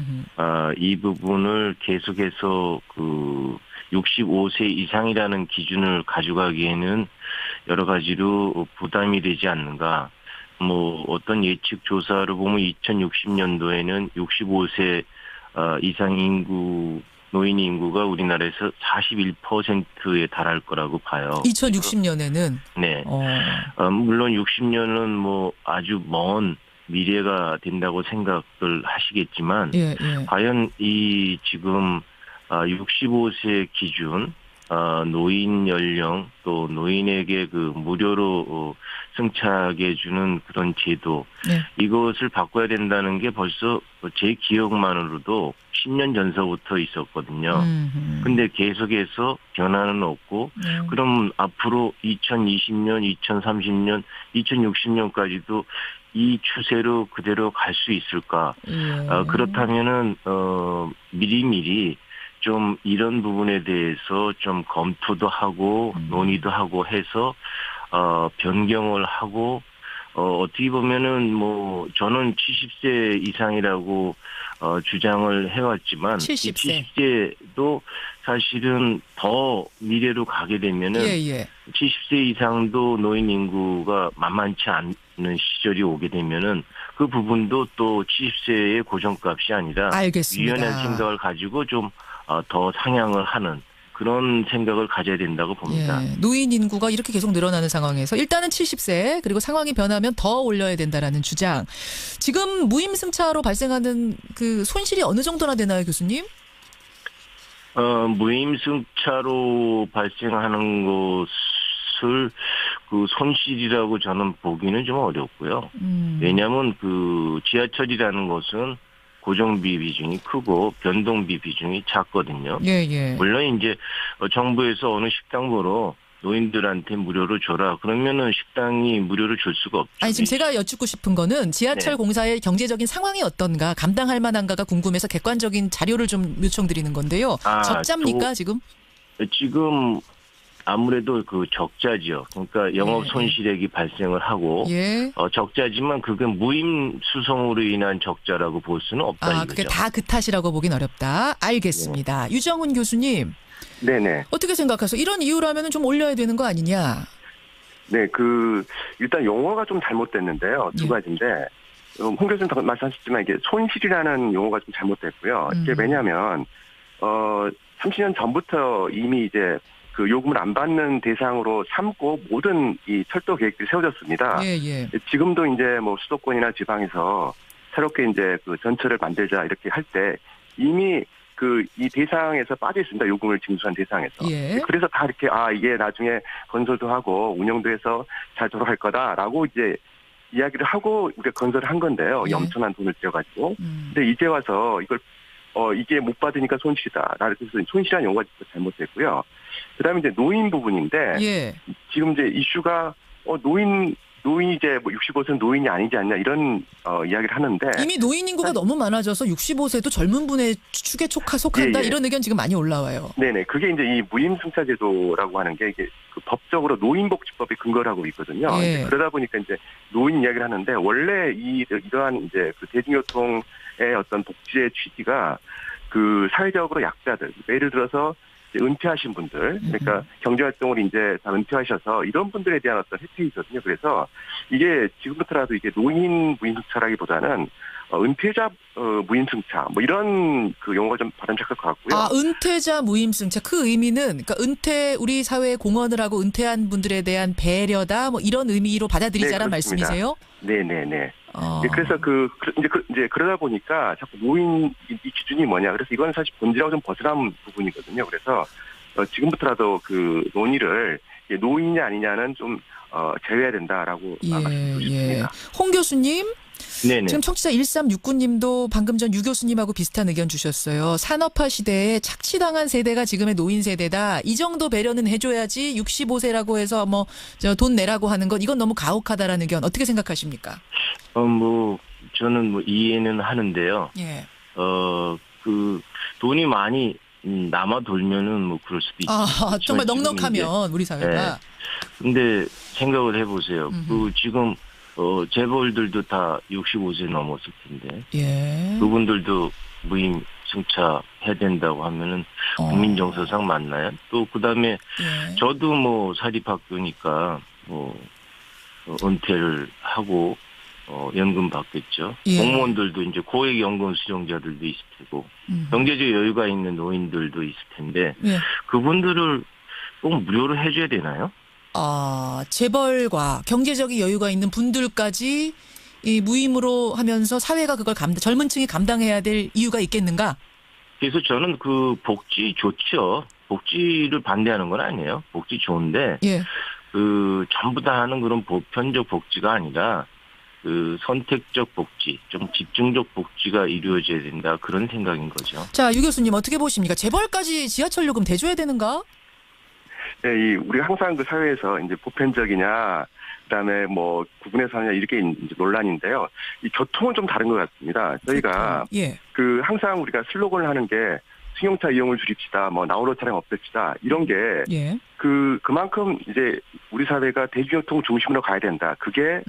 이 부분을 계속해서 그 65세 이상이라는 기준을 가져가기에는 여러 가지로 부담이 되지 않는가. 뭐 어떤 예측 조사를 보면 2060년도에는 65세 이상 인구 노인 인구가 우리나라에서 41%에 달할 거라고 봐요. 2060년에는? 네. 물론 60년은 뭐 아주 먼 미래가 된다고 생각을 하시겠지만, 과연 이 지금 65세 기준 노인 연령 또 노인에게 그 무료로 승차하게 해주는 그런 제도, 이것을 바꿔야 된다는 게 벌써 제 기억만으로도 10년 전서부터 있었거든요. 근데 계속해서 변화는 없고, 그럼 앞으로 2020년, 2030년, 2060년까지도 이 추세로 그대로 갈 수 있을까? 그렇다면은 미리미리 좀 이런 부분에 대해서 좀 검토도 하고 논의도 하고 해서 변경을 하고 어떻게 보면은 뭐 저는 70세 이상이라고 주장을 해왔지만 70세도 사실은 더 미래로 가게 되면은 70세 이상도 노인 인구가 만만치 않는 시절이 오게 되면은 그 부분도 또 70세의 고정값이 아니라 유연한 생각을 가지고 좀 더 상향을 하는 그런 생각을 가져야 된다고 봅니다. 예, 노인 인구가 이렇게 계속 늘어나는 상황에서 일단은 70세 그리고 상황이 변하면 더 올려야 된다라는 주장. 지금 무임승차로 발생하는 그 손실이 어느 정도나 되나요, 교수님? 무임승차로 발생하는 것을 그 손실이라고 저는 보기는 좀 어렵고요. 왜냐하면 그 지하철이라는 것은 고정비 비중이 크고 변동비 비중이 작거든요. 예. 물론 이제 정부에서 어느 식당 보러 노인들한테 무료로 줘라. 그러면은 식당이 무료로 줄 수가 없죠. 아니 지금 제가 여쭙고 싶은 거는 지하철 네. 공사의 경제적인 상황이 어떤가, 감당할 만한가가 궁금해서 객관적인 자료를 좀 요청드리는 건데요. 적자입니까 지금? 지금 아무래도 그 적자지요. 그러니까 영업 손실액이 발생을 하고 적자지만 그게 무임 수송으로 인한 적자라고 볼 수는 없다 이거죠. 그게 다 그 탓이라고 보긴 어렵다. 알겠습니다. 유정훈 교수님. 네네. 어떻게 생각하세요? 이런 이유라면 좀 올려야 되는 거 아니냐? 네, 일단 용어가 좀 잘못됐는데요. 두 가지인데, 홍 교수님 말씀하셨지만 이게 손실이라는 용어가 좀 잘못됐고요. 이게 왜냐하면, 30년 전부터 이미 이제 그 요금을 안 받는 대상으로 삼고 모든 이 철도 계획들이 세워졌습니다. 지금도 이제 뭐 수도권이나 지방에서 새롭게 이제 그 전철을 만들자 이렇게 할 때 이미 이 대상에서 빠져 있습니다. 요금을 징수한 대상에서. 그래서 다 이렇게 이게 나중에 건설도 하고 운영도 해서 잘 돌아갈 거다라고 이제 이야기를 하고 우리가 건설을 한 건데요. 엄청난 돈을 들여가지고. 근데 이제 와서 이걸 이게 못 받으니까 손실이다. 그래서 손실한 용어가 잘못됐고요. 그다음에 이제 노인 부분인데 지금 이제 이슈가 노인이 이제 뭐 65세는 노인이 아니지 않냐 이런 이야기를 하는데 이미 노인 인구가 너무 많아져서 65세도 젊은 분의 축에 속한다 이런 의견 지금 많이 올라와요. 네네. 그게 이제 이 무임승차제도라고 하는 게 이게 그 법적으로 노인복지법에 근거를 하고 있거든요. 그러다 보니까 이제 노인 이야기를 하는데 원래 이러한 이제 그 대중교통의 어떤 복지의 취지가 그 사회적으로 약자들, 예를 들어서 은퇴하신 분들, 그러니까 경제활동을 이제 다 은퇴하셔서 이런 분들에 대한 어떤 혜택이거든요. 그래서 이게 지금부터라도 이게 노인 무임승차라기보다는 은퇴자 무임승차 뭐 이런 그 용어가 좀 바람잡힐 것 같고요. 은퇴자 무임승차 그 의미는 그러니까 우리 사회에 공헌을 하고 은퇴한 분들에 대한 배려다 뭐 이런 의미로 받아들이자란 말씀이세요? 네네네. 그래서 이제 그러다 보니까 자꾸 노인 이 기준이 뭐냐. 그래서 이건 사실 본질하고 좀 벗어난 부분이거든요. 그래서 지금부터라도 그 논의를 노인이 아니냐는 좀 제외해야 된다라고 말씀드리고 싶습니다. 홍 교수님. 네네. 지금 청취자 1369님도 방금 전 유 교수님하고 비슷한 의견 주셨어요. 산업화 시대에 착취당한 세대가 지금의 노인 세대다. 이 정도 배려는 해줘야지 65세라고 해서 돈 내라고 하는 건 이건 너무 가혹하다라는 의견 어떻게 생각하십니까? 저는 이해는 하는데요. 그 돈이 많이 남아 돌면은 그럴 수도 있죠. 정말 넉넉하면 우리 사회가. 근데 생각을 해보세요. 지금 재벌들도 다 65세 넘었을 텐데 그분들도 무임 승차 해야 된다고 하면은 국민정서상 맞나요? 또 그다음에 저도 사립학교니까 은퇴를 하고 연금 받겠죠. 공무원들도 이제 고액연금 수령자들도 있을 테고 경제적 여유가 있는 노인들도 있을 텐데 그분들을 꼭 무료로 해줘야 되나요? 재벌과 경제적인 여유가 있는 분들까지 이 무임으로 하면서 사회가 그걸 젊은 층이 감당해야 될 이유가 있겠는가? 그래서 저는 그 복지 좋죠. 복지를 반대하는 건 아니에요. 복지 좋은데 그 전부 다 하는 그런 보편적 복지가 아니라 그 선택적 복지, 좀 집중적 복지가 이루어져야 된다 그런 생각인 거죠. 자, 유 교수님 어떻게 보십니까? 재벌까지 지하철 요금 대줘야 되는가? 네, 우리 항상 그 사회에서 이제 보편적이냐, 그다음에 구분해서 하냐 이렇게 이제 논란인데요. 이 교통은 좀 다른 것 같습니다. 저희가 그 항상 우리가 슬로건을 하는 게 승용차 이용을 줄입시다, 나홀로 차량 없앱시다 이런 게 그만큼 이제 우리 사회가 대중교통 중심으로 가야 된다. 그게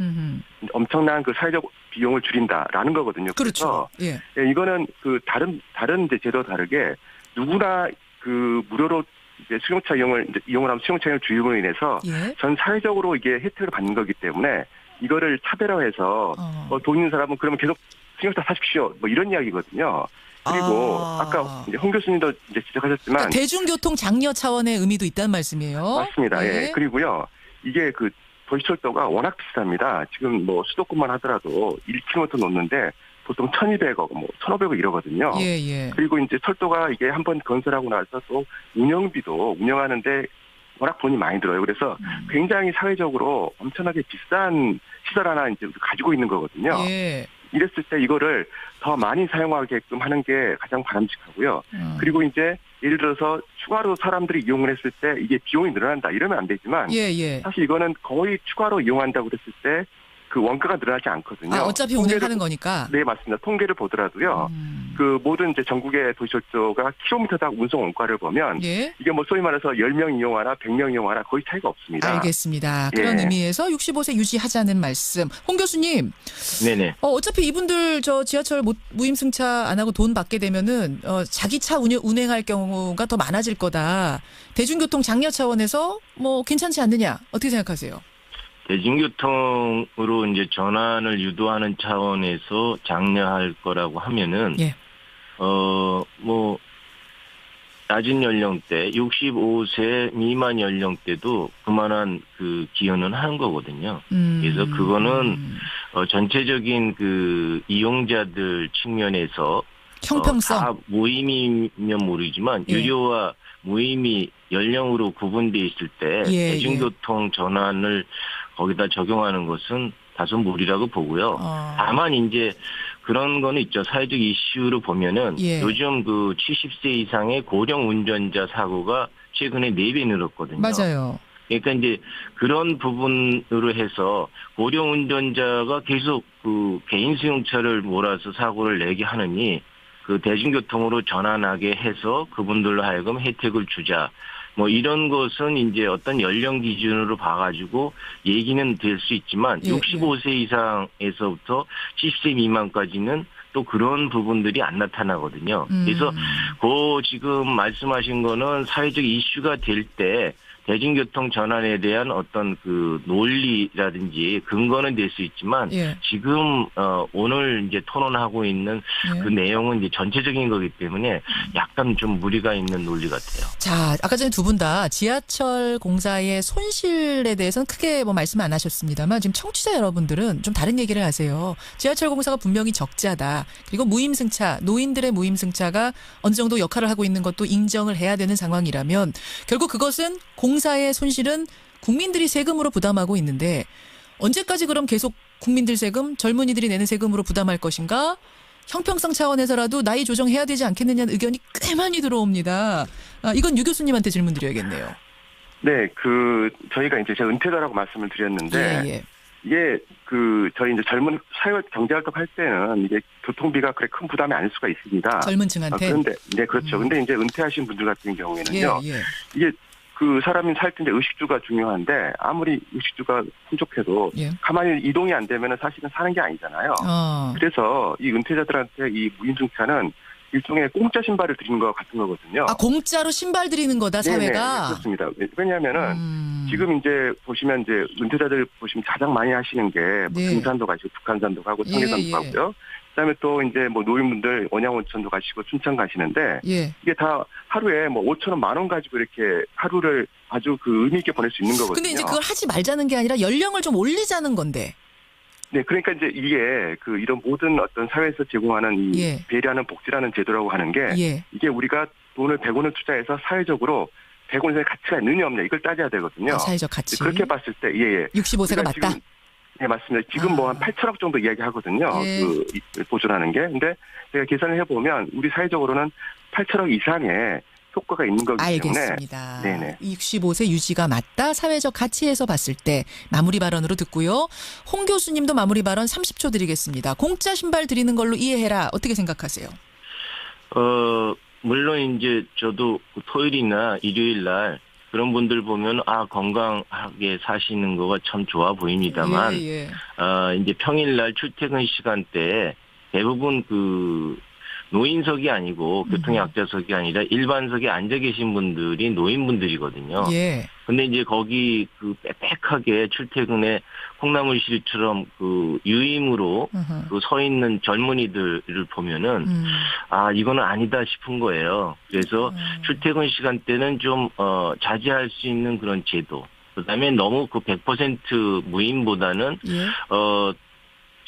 엄청난 그 사회적 비용을 줄인다라는 거거든요. 그렇죠. 그래서 이거는 그 다른 이제 제도 다르게 누구나 그 무료로 이제 승용차 이용을 하면 승용차 이용 주임으로 인해서 전 사회적으로 이게 혜택을 받는 거기 때문에 이거를 차별화해서 돈 있는 사람은 그러면 계속 신경 다 사십시오. 뭐 이런 이야기거든요. 그리고 아까 이제 홍 교수님도 이제 지적하셨지만 그러니까 대중교통 장려 차원의 의미도 있다는 말씀이에요. 맞습니다. 예. 그리고요. 이게 그 도시철도가 워낙 비쌉니다. 지금 뭐 수도권만 하더라도 1km 놓는데 보통 1,200억, 뭐 1,500억 이러거든요. 예. 그리고 이제 철도가 이게 한번 건설하고 나서 또 운영비도 운영하는데 워낙 돈이 많이 들어요. 그래서 굉장히 사회적으로 엄청나게 비싼 시설 하나 이제 가지고 있는 거거든요. 예. 이랬을 때 이거를 더 많이 사용하게끔 하는 게 가장 바람직하고요. 그리고 이제 예를 들어서 추가로 사람들이 이용을 했을 때 이게 비용이 늘어난다 이러면 안 되지만 사실 이거는 거의 추가로 이용한다고 그랬을 때 그 원가가 늘어나지 않거든요. 어차피 운행하는 거니까. 네, 맞습니다. 통계를 보더라도요. 그 모든 이제 전국의 도시철도가 킬로미터당 운송 원가를 보면 이게 뭐 소위 말해서 10명 이용하나 100명 이용하나 거의 차이가 없습니다. 알겠습니다. 그런 의미에서 65세 유지하자는 말씀. 홍 교수님. 네네. 어차피 이분들 저 지하철 무임승차 안 하고 돈 받게 되면은 자기 차 운행할 경우가 더 많아질 거다. 대중교통 장려 차원에서 뭐 괜찮지 않느냐. 어떻게 생각하세요? 대중교통으로 이제 전환을 유도하는 차원에서 장려할 거라고 하면은, 뭐, 낮은 연령대, 65세 미만 연령대도 그만한 그 기여는 하는 거거든요. 그래서 그거는, 전체적인 그 이용자들 측면에서, 형평성. 다 무임이면 모르지만, 유료와 무임이 연령으로 구분되어 있을 때, 대중교통 전환을 거기다 적용하는 것은 다소 무리라고 보고요. 다만 이제 그런 거는 있죠. 사회적 이슈로 보면은 요즘 그 70세 이상의 고령 운전자 사고가 최근에 4배 늘었거든요. 맞아요. 그러니까 이제 그런 부분으로 해서 고령 운전자가 계속 그 개인 승용차를 몰아서 사고를 내게 하느니 그 대중교통으로 전환하게 해서 그분들로 하여금 혜택을 주자. 뭐 이런 것은 이제 어떤 연령 기준으로 봐가지고 얘기는 될 수 있지만 65세 이상에서부터 70세 미만까지는 또 그런 부분들이 안 나타나거든요. 그래서 그 지금 말씀하신 거는 사회적 이슈가 될 때 대중교통 전환에 대한 어떤 그 논리라든지 근거는 될 수 있지만 지금 오늘 이제 토론하고 있는 그 내용은 이제 전체적인 거기 때문에 약간 좀 무리가 있는 논리 같아요. 자, 아까 전에 두 분 다 지하철 공사의 손실에 대해서는 크게 뭐 말씀 안 하셨습니다만 지금 청취자 여러분들은 좀 다른 얘기를 하세요. 지하철 공사가 분명히 적자다. 그리고 무임승차, 노인들의 무임승차가 어느 정도 역할을 하고 있는 것도 인정을 해야 되는 상황이라면 결국 그것은 공사의 손실은 국민들이 세금으로 부담하고 있는데 언제까지 그럼 계속 국민들 세금, 젊은이들이 내는 세금으로 부담할 것인가? 형평성 차원에서라도 나이 조정해야 되지 않겠느냐는 의견이 꽤 많이 들어옵니다. 이건 유 교수님한테 질문 드려야겠네요. 네, 저희가 이제 제가 은퇴자라고 말씀을 드렸는데 이게 저희 이제 젊은 사회 경제활동 할 때는 이게 교통비가 그렇게 큰 부담이 아닐 수가 있습니다. 젊은 층한테. 그런데 네, 그렇죠. 근데 이제 은퇴하신 분들 같은 경우에는요. 이게 그 사람이 살 때 이제 의식주가 중요한데 아무리 의식주가 풍족해도 가만히 이동이 안 되면은 사실은 사는 게 아니잖아요. 그래서 이 은퇴자들한테 이 무임승차는 일종의 공짜 신발을 드리는 것 같은 거거든요. 공짜로 신발 드리는 거다 사회가. 네, 그렇습니다. 왜냐하면은 지금 이제 보시면 이제 은퇴자들 보시면 가장 많이 하시는 게 뭐 등산도 가시고 북한산도 가고 청계산도 가고요. 그다음에 또 이제 뭐 노인분들 원양온천도 가시고 춘천 가시는데 이게 다 하루에 뭐 5,000원, 10,000원 가지고 이렇게 하루를 아주 그 의미 있게 보낼 수 있는 거거든요. 근데 이제 그걸 하지 말자는 게 아니라 연령을 좀 올리자는 건데. 네, 그러니까 이제 이게 이런 모든 어떤 사회에서 제공하는 이 배려하는 복지라는 제도라고 하는 게 이게 우리가 돈을 100원을 투자해서 사회적으로 100원의 가치가 있느냐 없느냐 이걸 따져야 되거든요. 사회적 가치. 그렇게 봤을 때 65세가 맞다. 네, 맞습니다. 지금 뭐 한 8천억 정도 이야기하거든요. 보존하는 게. 근데 제가 계산을 해보면 우리 사회적으로는 8천억 이상의 효과가 있는 거기 때문에. 알겠습니다. 네네. 65세 유지가 맞다. 사회적 가치에서 봤을 때 마무리 발언으로 듣고요. 홍 교수님도 마무리 발언 30초 드리겠습니다. 공짜 신발 드리는 걸로 이해해라. 어떻게 생각하세요? 물론 이제 저도 토요일이나 일요일 날 그런 분들 보면 건강하게 사시는 거가 참 좋아 보입니다만 이제 평일날 출퇴근 시간대에 대부분 노인석이 아니고 교통약자석이 아니라 일반석에 앉아 계신 분들이 노인분들이거든요. 예. 근데 이제 거기 그 빽빽하게 출퇴근에 콩나물시루처럼 그 유임으로 그 서 있는 젊은이들을 보면은 아 이거는 아니다 싶은 거예요. 그래서 출퇴근 시간대는 좀 자제할 수 있는 그런 제도. 그다음에 너무 그 100% 무임보다는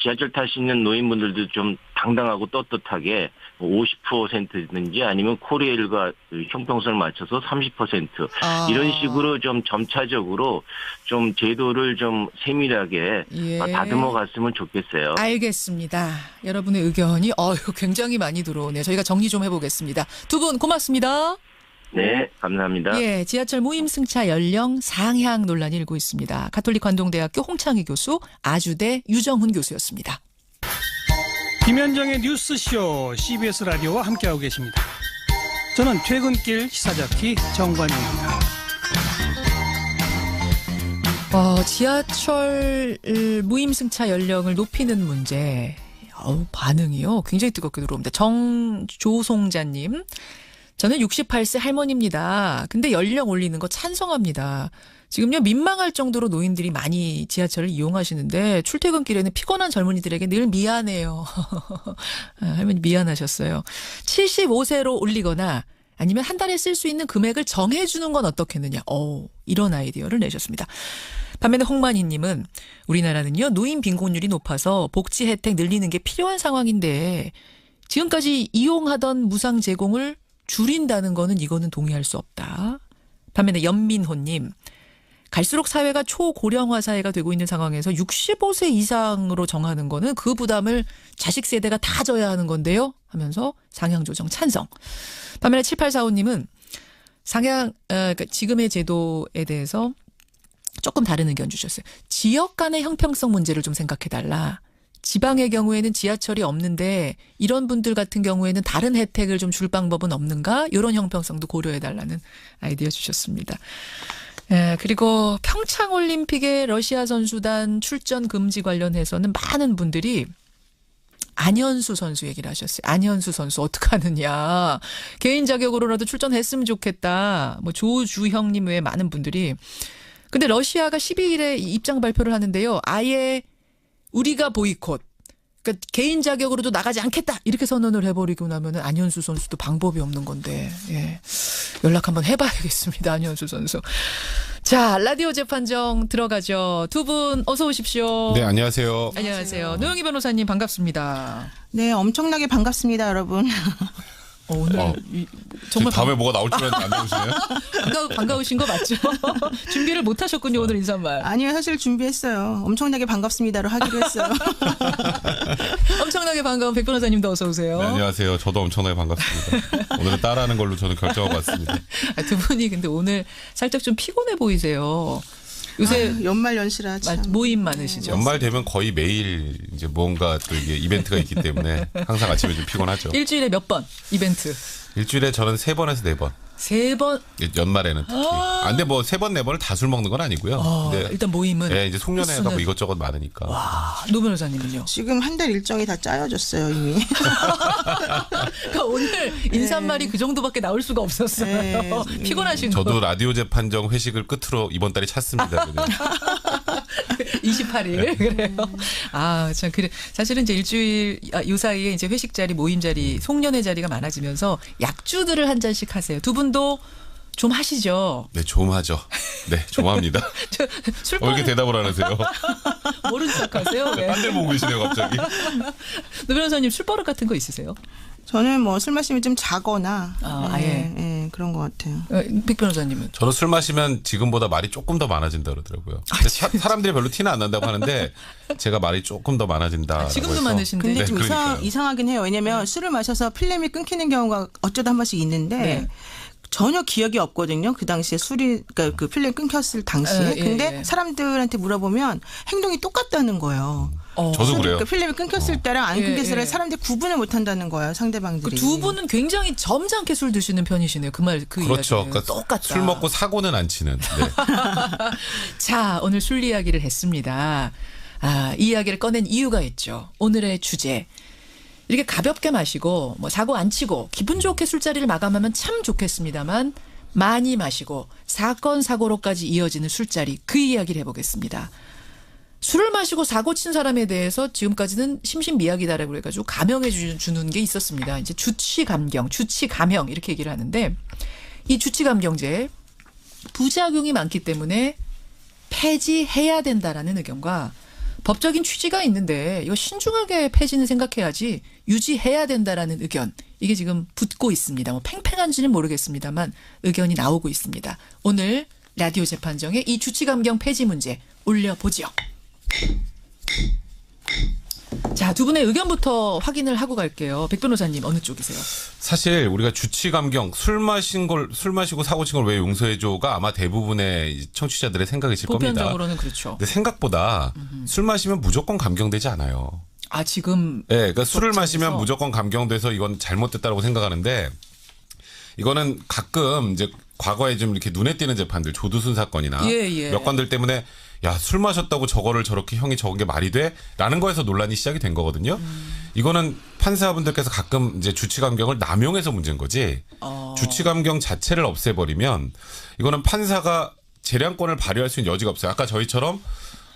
지하철 탈 수 있는 노인분들도 좀 당당하고 떳떳하게 50%든지 아니면 코레일과 형평성을 맞춰서 30% 이런 식으로 좀 점차적으로 좀 제도를 좀 세밀하게 다듬어 갔으면 좋겠어요. 알겠습니다. 여러분의 의견이 굉장히 많이 들어오네요. 저희가 정리 좀 해보겠습니다. 두 분 고맙습니다. 네, 감사합니다. 예, 지하철 무임 승차 연령 상향 논란이 일고 있습니다. 가톨릭 관동대학교 홍창희 교수, 아주대 유정훈 교수였습니다. 김현정의 뉴스쇼 CBS 라디오와 함께하고 계십니다. 저는 퇴근길 시사자키 정관용입니다. 지하철 무임 승차 연령을 높이는 문제. 반응이요. 굉장히 뜨겁게 들어옵니다. 정조송자님. 저는 68세 할머니입니다. 근데 연령 올리는 거 찬성합니다. 지금요 민망할 정도로 노인들이 많이 지하철을 이용하시는데 출퇴근길에는 피곤한 젊은이들에게 늘 미안해요. 할머니 미안하셨어요. 75세로 올리거나 아니면 한 달에 쓸 수 있는 금액을 정해주는 건 어떻겠느냐. 이런 아이디어를 내셨습니다. 반면에 홍만희님은 우리나라는요 노인 빈곤율이 높아서 복지 혜택 늘리는 게 필요한 상황인데 지금까지 이용하던 무상 제공을 줄인다는 거는 이거는 동의할 수 없다. 반면에 연민호님. 갈수록 사회가 초고령화 사회가 되고 있는 상황에서 65세 이상으로 정하는 거는 그 부담을 자식 세대가 다 져야 하는 건데요. 하면서 상향 조정 찬성. 반면에 7845님은 그러니까 지금의 제도에 대해서 조금 다른 의견 주셨어요. 지역 간의 형평성 문제를 좀 생각해달라. 지방의 경우에는 지하철이 없는데 이런 분들 같은 경우에는 다른 혜택을 좀 줄 방법은 없는가? 이런 형평성도 고려해달라는 아이디어 주셨습니다. 그리고 평창올림픽에 러시아 선수단 출전 금지 관련해서는 많은 분들이 안현수 선수 얘기를 하셨어요. 안현수 선수 어떡하느냐. 개인 자격으로라도 출전했으면 좋겠다. 조주형님 외에 많은 분들이. 근데 러시아가 12일에 입장 발표를 하는데요. 아예 우리가 보이콧. 그러니까 개인 자격으로도 나가지 않겠다. 이렇게 선언을 해버리고 나면은 안현수 선수도 방법이 없는 건데. 연락 한번 해봐야겠습니다. 안현수 선수. 자, 라디오 재판정 들어가죠. 두 분 어서 오십시오. 네, 안녕하세요. 안녕하세요. 노영희 변호사님 반갑습니다. 네, 엄청나게 반갑습니다, 여러분. 오늘 정말 다음에 뭐가 나올 줄 알았는데 안 나오시네요. 반가우신 거 맞죠? 준비를 못 하셨군요, 오늘 인사말. 아니요, 사실 준비했어요. 엄청나게 반갑습니다로 하기로 했어요. 엄청나게 반가운 백 변호사님도 어서 오세요. 네, 안녕하세요. 저도 엄청나게 반갑습니다. 오늘은 따라하는 걸로 저는 결정하고 왔습니다. 두 분이 근데 오늘 살짝 좀 피곤해 보이세요. 요새 연말 연시라 참 모임 많으시죠? 연말 되면 거의 매일 이제 뭔가 또 이게 이벤트가 있기 때문에 항상 아침에 좀 피곤하죠. 일주일에 몇 번 이벤트? 일주일에 저는 3번에서 4번. 3번? 연말에는 특히. 근데 뭐 3번, 4번을 다 술 먹는 건 아니고요. 근데 일단 모임은. 네, 이제 송년회가 뭐 이것저것 많으니까. 와, 노 변호사님은요? 지금 한 달 일정이 다 짜여졌어요, 이미. 그러니까 오늘 인사말이 그 정도밖에 나올 수가 없었어요. 피곤하신 거. 저도 라디오 재판정 회식을 끝으로 이번 달이 찼습니다. 28일. 그래요. 참, 그래. 사실은 이제 일주일, 요 사이에 이제 회식 자리, 모임 자리, 송년회 자리가 많아지면서 약주들을 한 잔씩 하세요. 두 분도 좀 하시죠? 네, 좀 하죠. 네, 좀 합니다. 왜 이렇게 대답을 안 하세요? 모른 척 하세요? 네. 딴 데 보고 계시네요, 갑자기. 노 변호사님 술버릇 같은 거 있으세요? 저는 뭐 술 마시면 좀 자거나 아예 그런 것 같아요. 백 변호사님은? 저는 술 마시면 지금보다 말이 조금 더 많아진다 그러더라고요. 사람들이 별로 티는 안 난다고 하는데 제가 말이 조금 더 많아진다. 지금도 많으신데. 근데 좀 이상하긴 해요. 왜냐하면 술을 마셔서 필름이 끊기는 경우가 어쩌다 한 번씩 있는데 전혀 기억이 없거든요. 그 당시에 그러니까 그 필름 끊겼을 당시에. 근데 사람들한테 물어보면 행동이 똑같다는 거예요. 저도 그래요. 그러니까 필름이 끊겼을 때랑 안 끊겼을 때 사람들이 구분을 못 한다는 거예요. 상대방들이. 두 분은 굉장히 점잖게 술 드시는 편이시네요. 그 그렇죠. 이야기는. 그러니까 똑같다. 술 먹고 사고는 안 치는. 네. 자, 오늘 술 이야기를 했습니다. 이 이야기를 꺼낸 이유가 있죠. 오늘의 주제. 이렇게 가볍게 마시고 뭐 사고 안 치고 기분 좋게 술자리를 마감하면 참 좋겠습니다만 많이 마시고 사건 사고로까지 이어지는 술자리 그 이야기를 해보겠습니다. 술을 마시고 사고 친 사람에 대해서 지금까지는 심신미약이다라고 해가지고 감형해 주는 게 있었습니다. 이제 주치감경, 주치감형 이렇게 얘기를 하는데 이 주치감경제 부작용이 많기 때문에 폐지해야 된다라는 의견과 법적인 취지가 있는데 이거 신중하게 폐지는 생각해야지 유지해야 된다라는 의견 이게 지금 붙고 있습니다. 뭐 팽팽한지는 모르겠습니다만 의견이 나오고 있습니다. 오늘 라디오 재판정에 이 주치감경 폐지 문제 올려보죠. 자, 두 분의 의견부터 확인을 하고 갈게요. 백 변호사님 어느 쪽이세요? 사실 우리가 주치감경 술 마시고 사고 친 걸 왜 용서해줘가 아마 대부분의 청취자들의 생각이실 겁니다. 보편적으로는 그렇죠. 근데 생각보다 술 마시면 무조건 감경되지 않아요. 아 지금? 네, 그러니까 술을 마시면 무조건 감경돼서 이건 잘못됐다고 생각하는데 이거는 가끔 이제 과거에 좀 이렇게 눈에 띄는 재판들 조두순 사건이나 몇 건들 때문에 야, 술 마셨다고 저거를 저렇게 형이 적은 게 말이 돼? 라는 거에서 논란이 시작이 된 거거든요. 이거는 판사분들께서 가끔 이제 주치감경을 남용해서 문제인 거지. 주치감경 자체를 없애버리면 이거는 판사가 재량권을 발휘할 수 있는 여지가 없어요. 아까 저희처럼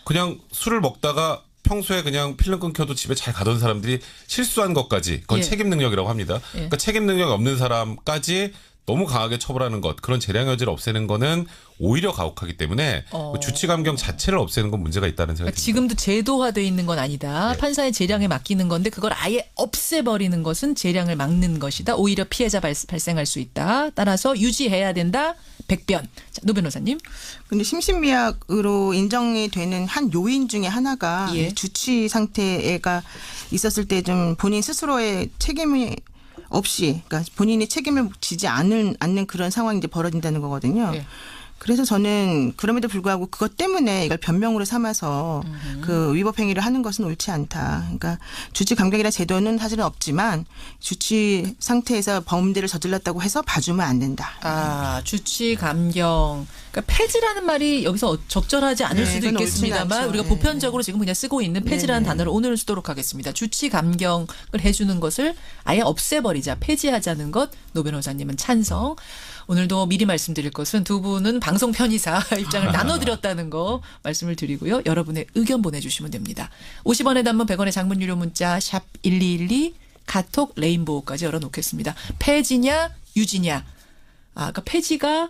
그냥 술을 먹다가 평소에 그냥 필름 끊겨도 집에 잘 가던 사람들이 실수한 것까지 그건 책임 능력이라고 합니다. 그러니까 책임 능력이 없는 사람까지 너무 강하게 처벌하는 것 그런 재량 여지를 없애는 거는 오히려 가혹하기 때문에 주치감경 자체를 없애는 건 문제가 있다는 생각이 듭니다. 지금도 제도화되어 있는 건 아니다. 네. 판사의 재량에 맡기는 건데 그걸 아예 없애버리는 것은 재량을 막는 것이다. 오히려 피해자 발생할 수 있다. 따라서 유지해야 된다. 백변. 자, 노 변호사님. 근데 심신미약으로 인정이 되는 한 요인 중에 하나가 주치 상태가 있었을 때 좀 본인 스스로의 책임이 없이, 그러니까 본인이 책임을 지지 않는 그런 상황이 이제 벌어진다는 거거든요. 그래서 저는 그럼에도 불구하고 그것 때문에 이걸 변명으로 삼아서 그 위법 행위를 하는 것은 옳지 않다. 그러니까 주치 감경이라는 제도는 사실은 없지만 주치 상태에서 범죄를 저질렀다고 해서 봐주면 안 된다. 아, 주치 감경. 그러니까 폐지라는 말이 여기서 적절하지 않을 수도 있겠습니다만 우리가 보편적으로 지금 그냥 쓰고 있는 폐지라는 단어를 오늘 쓰도록 하겠습니다. 주치 감경을 해주는 것을 아예 없애버리자, 폐지하자는 것. 노 변호사님은 찬성. 오늘도 미리 말씀드릴 것은 두 분은 방송 편의사 입장을 나눠드렸다는 거 말씀을 드리고요. 여러분의 의견 보내주시면 됩니다. 50원의 단문 100원의 장문 유료 문자 샵 1212 카톡 레인보우까지 열어놓겠습니다. 폐지냐 유지냐. 그러니까 폐지가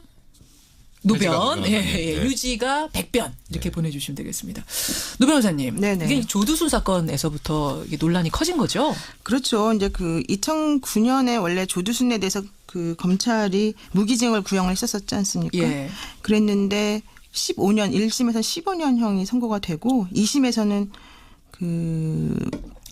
노변, 유지가 백변 이렇게 보내주시면 되겠습니다. 노 변호사님, 이게 조두순 사건에서부터 이게 논란이 커진 거죠? 그렇죠. 이제 그 2009년에 원래 조두순에 대해서 그 검찰이 무기징역을 구형을 했었지 않습니까? 그랬는데 15년 1심에서 15년형이 선고가 되고 2심에서는 그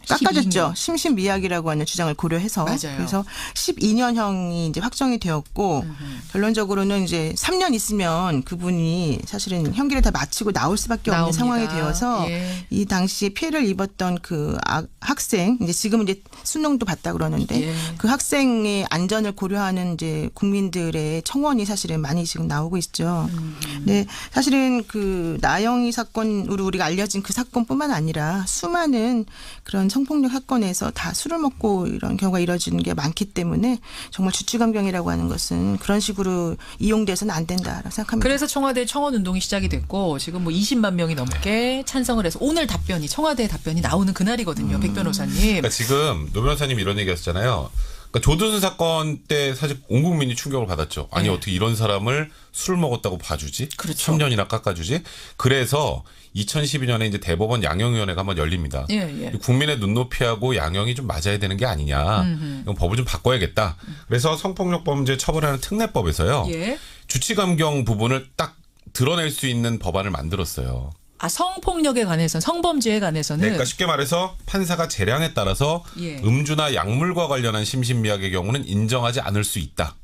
깎아졌죠. 심신미약이라고 하는 주장을 고려해서. 맞아요. 그래서 12년형이 이제 확정이 되었고 결론적으로는 이제 3년 있으면 그분이 사실은 형기를 다 마치고 나올 수밖에 없는 상황이 되어서 이 당시에 피해를 입었던 그 학생 이제 지금은 이제 수능도 봤다 그러는데 그 학생의 안전을 고려하는 이제 국민들의 청원이 사실은 많이 지금 나오고 있죠. 네, 사실은 그 나영희 사건으로 우리가 알려진 그 사건뿐만 아니라 수많은 그런 성폭력 사건에서 다 술을 먹고 이런 경우가 이뤄지는 게 많기 때문에 정말 주치감경이라고 하는 것은 그런 식으로 이용돼서는 안 된다라고 생각합니다. 그래서 청와대 청원 운동이 시작이 됐고 지금 뭐 20만 명이 넘게 찬성을 해서 오늘 답변이 청와대 답변이 나오는 그날이거든요. 백 변호사님. 그러니까 지금 노 변호사님 이런 얘기하셨잖아요. 그러니까 조두순 사건 때 사실 온 국민이 충격을 받았죠. 아니 어떻게 이런 사람을 술 먹었다고 봐주지? 3년이나 깎아주지? 그래서 2012년에 이제 대법원 양형위원회가 한번 열립니다. 국민의 눈높이하고 양형이 좀 맞아야 되는 게 아니냐. 이건 법을 좀 바꿔야겠다. 그래서 성폭력 범죄 처벌하는 특례법에서요. 주치감경 부분을 딱 드러낼 수 있는 법안을 만들었어요. 아, 성폭력에 관해서는 성범죄에 관해서는 그러니까 쉽게 말해서 판사가 재량에 따라서 음주나 약물과 관련한 심신미약의 경우는 인정하지 않을 수 있다.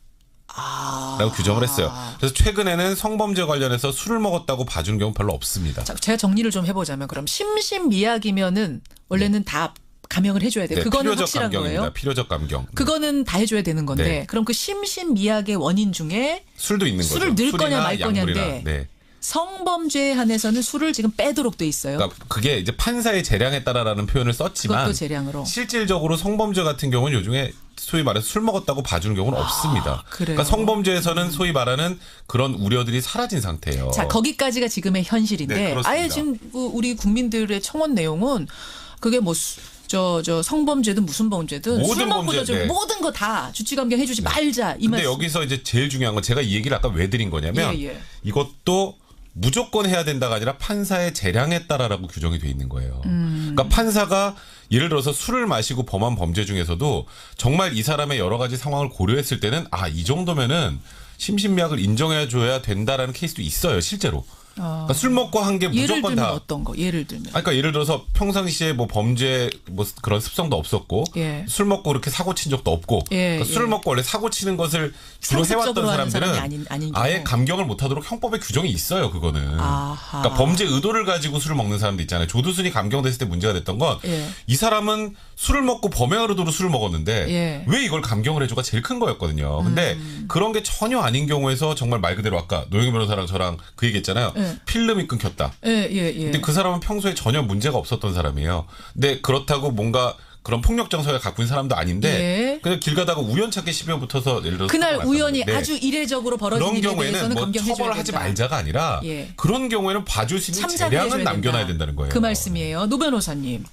라고 규정을 했어요. 그래서 최근에는 성범죄 관련해서 술을 먹었다고 봐주는 경우 별로 없습니다. 자, 제가 정리를 좀 해보자면 그럼 심신미약이면은 원래는 다 감형을 해줘야 돼요. 그거는 확실한 거예요. 필요적 감경. 그거는 다 해줘야 되는 건데 그럼 그 심신미약의 원인 중에 술도 있는 술을 거죠. 넣을 거냐 말 거냐인데 성범죄에 한해서는 술을 지금 빼도록 돼 있어요. 그러니까 그게 이제 판사의 재량에 따라라는 표현을 썼지만 그것도 재량으로. 실질적으로 성범죄 같은 경우는 요즘에 소위 말해서 술 먹었다고 봐주는 경우는 없습니다. 그러니까 성범죄에서는 소위 말하는 그런 우려들이 사라진 상태예요. 자, 거기까지가 지금의 현실인데 네, 아예 지금 우리 국민들의 청원 내용은 그게 뭐 성범죄든 무슨 범죄든 술 먹고 네. 모든 거 다 주치감경 해주지 말자 이 말씀. 근데 여기서 이제 제일 중요한 건 제가 이 얘기를 아까 왜 드린 거냐면 이것도 무조건 해야 된다가 아니라 판사의 재량에 따라라고 규정이 돼 있는 거예요. 그러니까 판사가 예를 들어서 술을 마시고 범한 범죄 중에서도 정말 이 사람의 여러 가지 상황을 고려했을 때는 이 정도면은 심신미약을 인정해줘야 된다라는 케이스도 있어요, 실제로. 그러니까 술 먹고 한 게 무조건 예를 들면 다 어떤 거? 예를 들면. 그러니까 예를 들어서 평상시에 뭐 범죄 뭐 그런 습성도 없었고 술 먹고 그렇게 사고 친 적도 없고 그러니까 술을 먹고 원래 사고 치는 것을 주로 해왔던 사람들은 아예 감경을 못하도록 형법에 규정이 있어요. 그거는. 그러니까 범죄 의도를 가지고 술을 먹는 사람도 있잖아요. 조두순이 감경됐을 때 문제가 됐던 건 이 사람은 술을 먹고 범행 의도로 술을 먹었는데 왜 이걸 감경을 해줘가 제일 큰 거였거든요. 근데 그런 게 전혀 아닌 경우에서 정말 말 그대로 아까 노영희 변호사랑 저랑 그 얘기했잖아요. 필름이 끊겼다. 근데 그 사람은 평소에 전혀 문제가 없었던 사람이에요. 근데 그렇다고 뭔가 그런 폭력 정서를 갖고 있는 사람도 아닌데 그냥 길 가다가 우연찮게 시비가 붙어서 예를 들어서 그날 우연히 아주 이례적으로 벌어진 일에 대해서는 뭐 처벌을 하지 말자가 아니라 그런 경우에는 봐줄 수 있는 재량은 남겨놔야 된다는 거예요. 그 말씀이에요. 노 변호사님.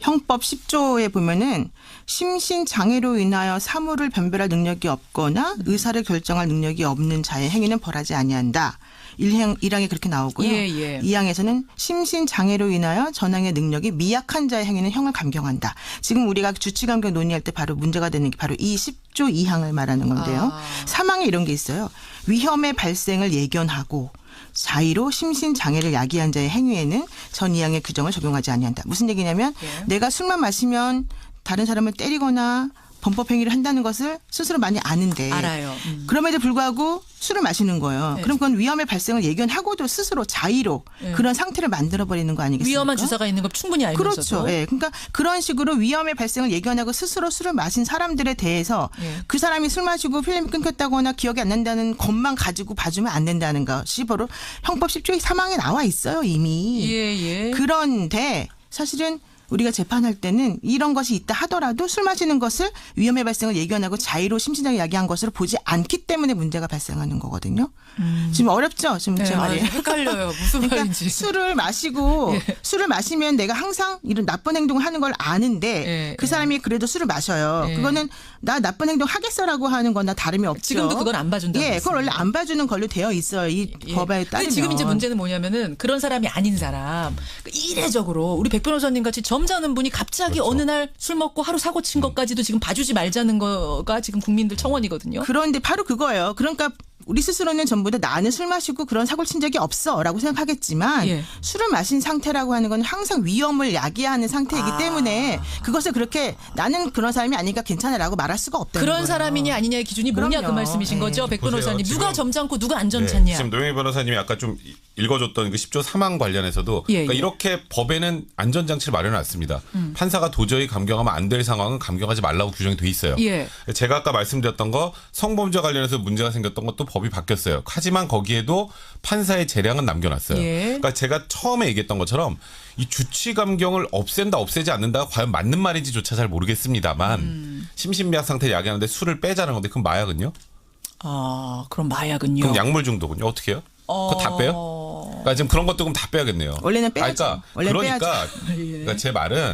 형법 10조에 보면은 심신장애로 인하여 사물을 변별할 능력이 없거나 의사를 결정할 능력이 없는 자의 행위는 벌하지 아니한다. 1항에 그렇게 나오고요. 2항에서는 심신장애로 인하여 전항의 능력이 미약한 자의 행위는 형을 감경한다. 지금 우리가 주치감경 논의할 때 바로 문제가 되는 게 바로 이 10조 2항을 말하는 건데요. 3항에 이런 게 있어요. 위험의 발생을 예견하고 자의로 심신장애를 야기한 자의 행위에는 전 2항의 규정을 적용하지 아니한다. 무슨 얘기냐면 내가 술만 마시면 다른 사람을 때리거나 범법 행위를 한다는 것을 스스로 많이 아는데 알아요. 그럼에도 불구하고 술을 마시는 거예요. 그럼 그건 위험의 발생을 예견하고도 스스로 자의로 그런 상태를 만들어버리는 거 아니겠습니까? 위험한 주사가 있는 걸 충분히 알면서도. 그렇죠. 그러니까 그런 식으로 위험의 발생을 예견하고 스스로 술을 마신 사람들에 대해서 그 사람이 술 마시고 필름이 끊겼다거나 기억이 안 난다는 것만 가지고 봐주면 안 된다는 것이 바로 형법 10조 3항에 나와 있어요. 이미. 그런데 사실은 우리가 재판할 때는 이런 것이 있다 하더라도 술 마시는 것을 위험의 발생을 예견하고 자의로 심신장애 야기한 것으로 보지 않기 때문에 문제가 발생하는 거거든요. 지금 어렵죠? 지금 제 말이. 헷갈려요. 무슨 말인지. 술을 마시고 술을 마시면 내가 항상 이런 나쁜 행동을 하는 걸 아는데 그 사람이 그래도 술을 마셔요. 그거는 나 나쁜 행동 하겠어라고 하는 거나 다름이 없죠. 지금도 그건 안 봐준다고. 그건 원래 안 봐주는 걸로 되어 있어요. 이 법에 따르면. 근데 지금 이제 문제는 뭐냐면은 그런 사람이 아닌 사람 이례적으로 우리 백 변호사님 같이 점잖은 분이 갑자기 어느 날 술 먹고 하루 사고 친 것까지도 지금 봐주지 말자는 거가 지금 국민들 청원이거든요. 그런데 바로 그거예요. 그러니까 우리 스스로는 전부 다 나는 술 마시고 그런 사고를 친 적이 없어라고 생각하겠지만 술을 마신 상태라고 하는 건 항상 위험을 야기하는 상태이기 때문에 그것을 그렇게 나는 그런 사람이 아니니까 괜찮아라고 말할 수가 없다는 그런 거예요. 사람이냐 아니냐의 기준이 뭐냐 그 말씀이신 거죠. 백 변호사님. 누가 점잖고 누가 안 점잖냐. 지금 노영희 변호사님이 아까 좀 읽어줬던 그 10조 3항 관련해서도 그러니까 이렇게 법에는 안전장치를 마련해놨습니다. 판사가 도저히 감경하면 안 될 상황은 감경하지 말라고 규정이 돼 있어요. 제가 아까 말씀드렸던 거 성범죄 관련해서 문제가 생겼던 것도 법이 바뀌었어요. 하지만 거기에도 판사의 재량은 남겨놨어요. 그러니까 제가 처음에 얘기했던 것처럼 이 주치 감경을 없앤다 없애지 않는다가 과연 맞는 말인지조차 잘 모르겠습니다만 심신미약 상태를 야기하는데 술을 빼자는 건데 그럼 마약은요? 그럼 마약은요? 그럼 약물 중독은요? 어떻게 해요? 그거 다 빼요? 그러니까 지금 그런 것도 그럼 다 빼야겠네요. 원래는 빼야죠. 그러니까 제 말은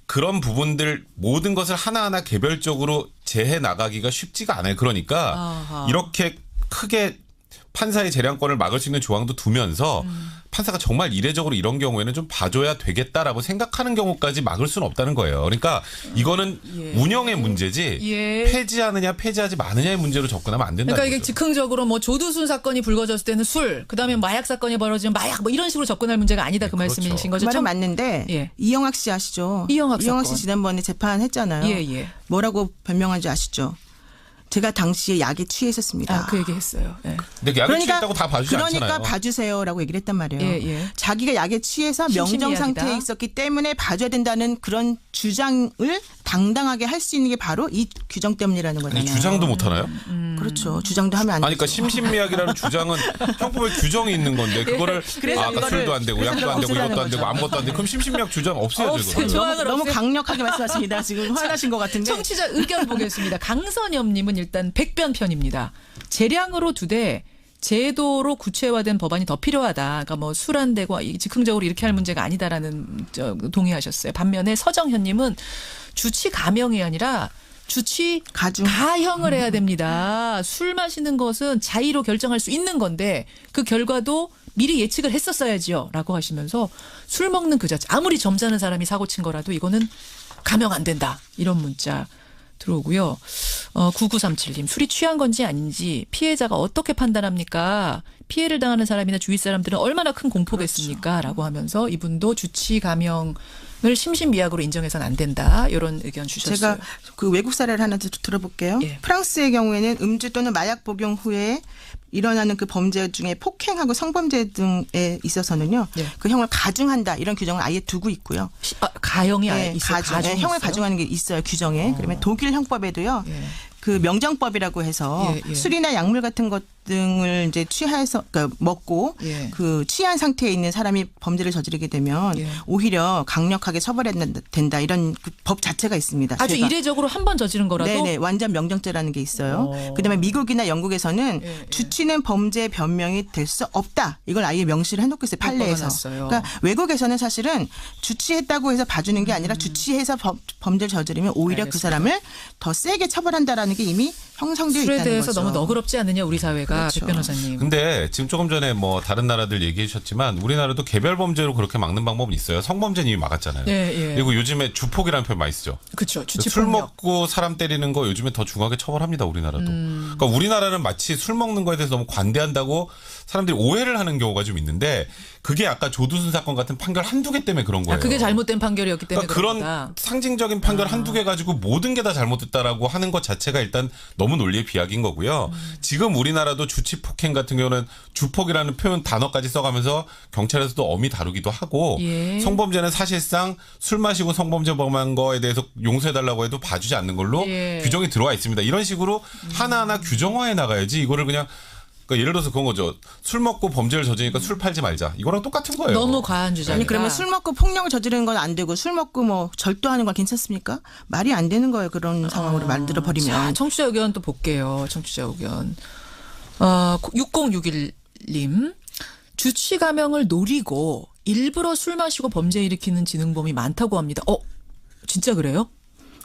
그런 부분들 모든 것을 하나하나 개별적으로 재해 나가기가 쉽지가 않아요. 그러니까 이렇게 크게 판사의 재량권을 막을 수 있는 조항도 두면서 판사가 정말 이례적으로 이런 경우에는 좀 봐줘야 되겠다라고 생각하는 경우까지 막을 수는 없다는 거예요. 그러니까 이거는 운영의 문제지 폐지하느냐 폐지하지 마느냐의 문제로 접근하면 안 된다는 그러니까 이게 거죠. 즉흥적으로 뭐 조두순 사건이 불거졌을 때는 술, 그다음에 마약 사건이 벌어지면 마약 뭐 이런 식으로 접근할 문제가 아니다 그 말씀이신 거죠. 그 말은 맞는데 이영학 씨 아시죠? 이영학 씨 지난번에 재판했잖아요. 뭐라고 변명한지 아시죠? 제가 당시에 약에 취했었습니다. 그 얘기 했어요. 근데 약에 취했다고 다 봐주지 않잖아요. 그러니까 봐주세요라고 얘기를 했단 말이에요. 자기가 약에 취해서 명정 상태에 있었기 때문에 봐줘야 된다는 그런 주장을 당당하게 할 수 있는 게 바로 이 규정 때문이라는 거잖아요. 아니, 주장도 못 하나요? 그렇죠. 주장도 하면 안 되죠. 아니, 그러니까 심신미약이라는 주장은 형법에 규정이 있는 건데 그거를 아까 술도 안 되고 약도 안 되고 이것도 안 되고 아무것도 안 되고 그럼 심신미약 주장 없애야죠. 너무 강력하게 말씀하십니다. 지금 화나신 것 같은데. 청취자 의견 보겠습니다. 강선엽님은 일단 백변편입니다. 재량으로 두되 제도로 구체화된 법안이 더 필요하다. 그러니까 뭐 술 안 되고 즉흥적으로 이렇게 할 문제가 아니다라는 동의하셨어요. 반면에 서정현님은 주치 감형이 아니라 주치 가형을 해야 됩니다. 술 마시는 것은 자의로 결정할 수 있는 건데 그 결과도 미리 예측을 했었어야지요. 라고 하시면서 술 먹는 그 자체 아무리 점잖은 사람이 사고 친 거라도 이거는 감형 안 된다. 이런 문자 들어오고요. 9937님 술이 취한 건지 아닌지 피해자가 어떻게 판단합니까? 피해를 당하는 사람이나 주위 사람들은 얼마나 큰 공포겠습니까? 그렇죠. 라고 하면서 이분도 주치 감형을 심신미약으로 인정해서는 안 된다. 이런 의견 주셨어요. 제가 그 외국 사례를 하나 들어볼게요. 예. 프랑스의 경우에는 음주 또는 마약 복용 후에 일어나는 그 범죄 중에 폭행하고 성범죄 등에 있어서는요. 예. 그 형을 가중한다. 이런 규정을 아예 두고 있고요. 가형이 아예 있어요. 형을 가중하는 게 있어요. 규정에. 그러면 독일 형법에도요. 예. 그 명정법이라고 해서 술이나 약물 같은 것 등을 이제 취해서 그러니까 먹고 그 취한 상태에 있는 사람이 범죄를 저지르게 되면 오히려 강력하게 처벌해야 된다 이런 그 법 자체가 있습니다. 아주 이례적으로 한 번 저지른 거라도? 네네. 완전 명정죄라는 게 있어요. 그다음에 미국이나 영국에서는 주치는 범죄 변명이 될 수 없다. 이걸 아예 명시를 해놓고 있어요. 판례에서. 그러니까 외국에서는 사실은 주치했다고 해서 봐주는 게 아니라 주치해서 범죄를 저지르면 오히려 그 사람을 더 세게 처벌한다라는 게 이미 형성되어 있다는 거죠. 술에 대해서 너무 너그럽지 않느냐 우리 사회가. 그렇죠. 백 변호사님. 근데 지금 조금 전에 뭐 다른 나라들 얘기해 주셨지만 우리나라도 개별 범죄로 그렇게 막는 방법은 있어요. 성범죄는 이미 막았잖아요. 그리고 요즘에 주폭이라는 표현 많이 쓰죠. 그렇죠. 술 먹고 사람 때리는 거 요즘에 더 중하게 처벌합니다. 우리나라도. 그러니까 우리나라는 마치 술 먹는 거에 대해서 너무 관대한다고 사람들이 오해를 하는 경우가 좀 있는데 그게 아까 조두순 사건 같은 판결 한두 개 때문에 그런 거예요. 그게 잘못된 판결이었기 때문에 그러니까 그런 상징적인 판결 한두 개 가지고 모든 게 다 잘못됐다라고 하는 것 자체가 일단 너무 논리의 비약인 거고요. 지금 우리나라도 주치 폭행 같은 경우는 주폭이라는 표현 단어까지 써가면서 경찰에서도 엄히 다루기도 하고 성범죄는 사실상 술 마시고 성범죄 범한 거에 대해서 용서해달라고 해도 봐주지 않는 걸로 규정이 들어와 있습니다. 이런 식으로 하나하나 규정화해 나가야지 이거를 그냥 그러니까 예를 들어서 그런 거죠. 술 먹고 범죄를 저지르니까 술 팔지 말자. 이거랑 똑같은 거예요. 너무 과한 주장이다. 아니 그러면 술 먹고 폭력을 저지르는 건 안 되고 술 먹고 뭐 절도하는 건 괜찮습니까? 말이 안 되는 거예요. 그런 상황으로 만들어 버리면. 자, 청취자 의견 또 볼게요. 청취자 의견. 6061님. 주치 감형을 노리고 일부러 술 마시고 범죄 일으키는 지능범이 많다고 합니다. 진짜 그래요?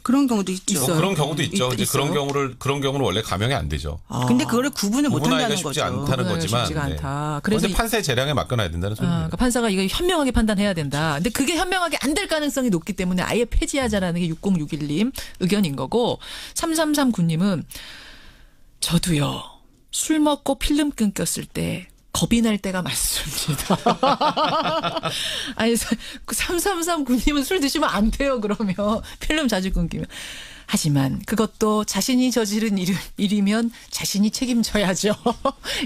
그런 경우도 있죠. 그런 경우도 있죠. 이제 그런 경우는 원래 감형이 안 되죠. 근데 그거를 구분을 못 한다는 거죠. 쉽지 않다는 거지만. 쉽지가 않다. 그래서 판사의 재량에 맡겨놔야 된다는 소리입니다. 그러니까 판사가 이거 현명하게 판단해야 된다. 근데 그게 현명하게 안 될 가능성이 높기 때문에 아예 폐지하자라는 게 6061님 의견인 거고 3339님은 저도요. 술 먹고 필름 끊겼을 때 겁이 날 때가 많습니다. 아니 3339님은 술 드시면 안 돼요. 그러면 필름 자주 끊기면. 하지만 그것도 자신이 저지른 일이면 자신이 책임져야죠.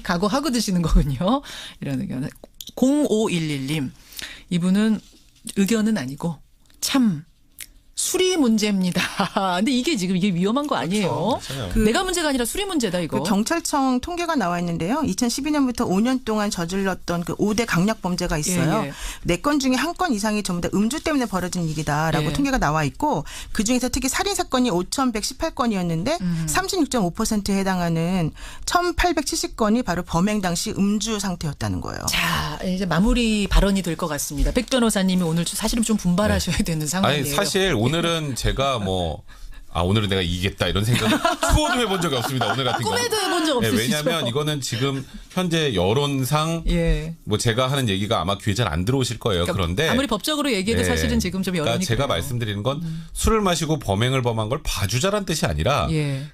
각오하고 드시는 거군요. 이런 의견. 0511님. 이분은 의견은 아니고 참 술이 문제입니다. 근데 이게 위험한 거 아니에요? 그렇죠. 내가 문제가 아니라 술이 문제다 이거. 그 경찰청 통계가 나와 있는데요. 2012년부터 5년 동안 저질렀던 그 5대 강력 범죄가 있어요. 4건 중에 1건 이상이 전부 다 음주 때문에 벌어진 일이다라고 통계가 나와 있고 그중에서 특히 살인 사건이 5,118건이었는데 36.5%에 해당하는 1,870건이 바로 범행 당시 음주 상태였다는 거예요. 자, 이제 마무리 발언이 될 것 같습니다. 백 변호사님이 오늘 사실은 좀 분발하셔야 되는 상황이에요. 아니 사실 오늘은 제가 오늘은 내가 이기겠다 이런 생각 추호도 해본 적이 없습니다. 오늘 같은 경우는. 꿈에도 해본 적 없으시죠? 왜냐하면 이거는 지금 현재 여론상 뭐 제가 하는 얘기가 아마 귀에 잘 안 들어오실 거예요. 그러니까 그런데 아무리 법적으로 얘기해도 사실은 지금 좀 여론이 그러니까 제가 말씀드리는 건 술을 마시고 범행을 범한 걸 봐주자란 뜻이 아니라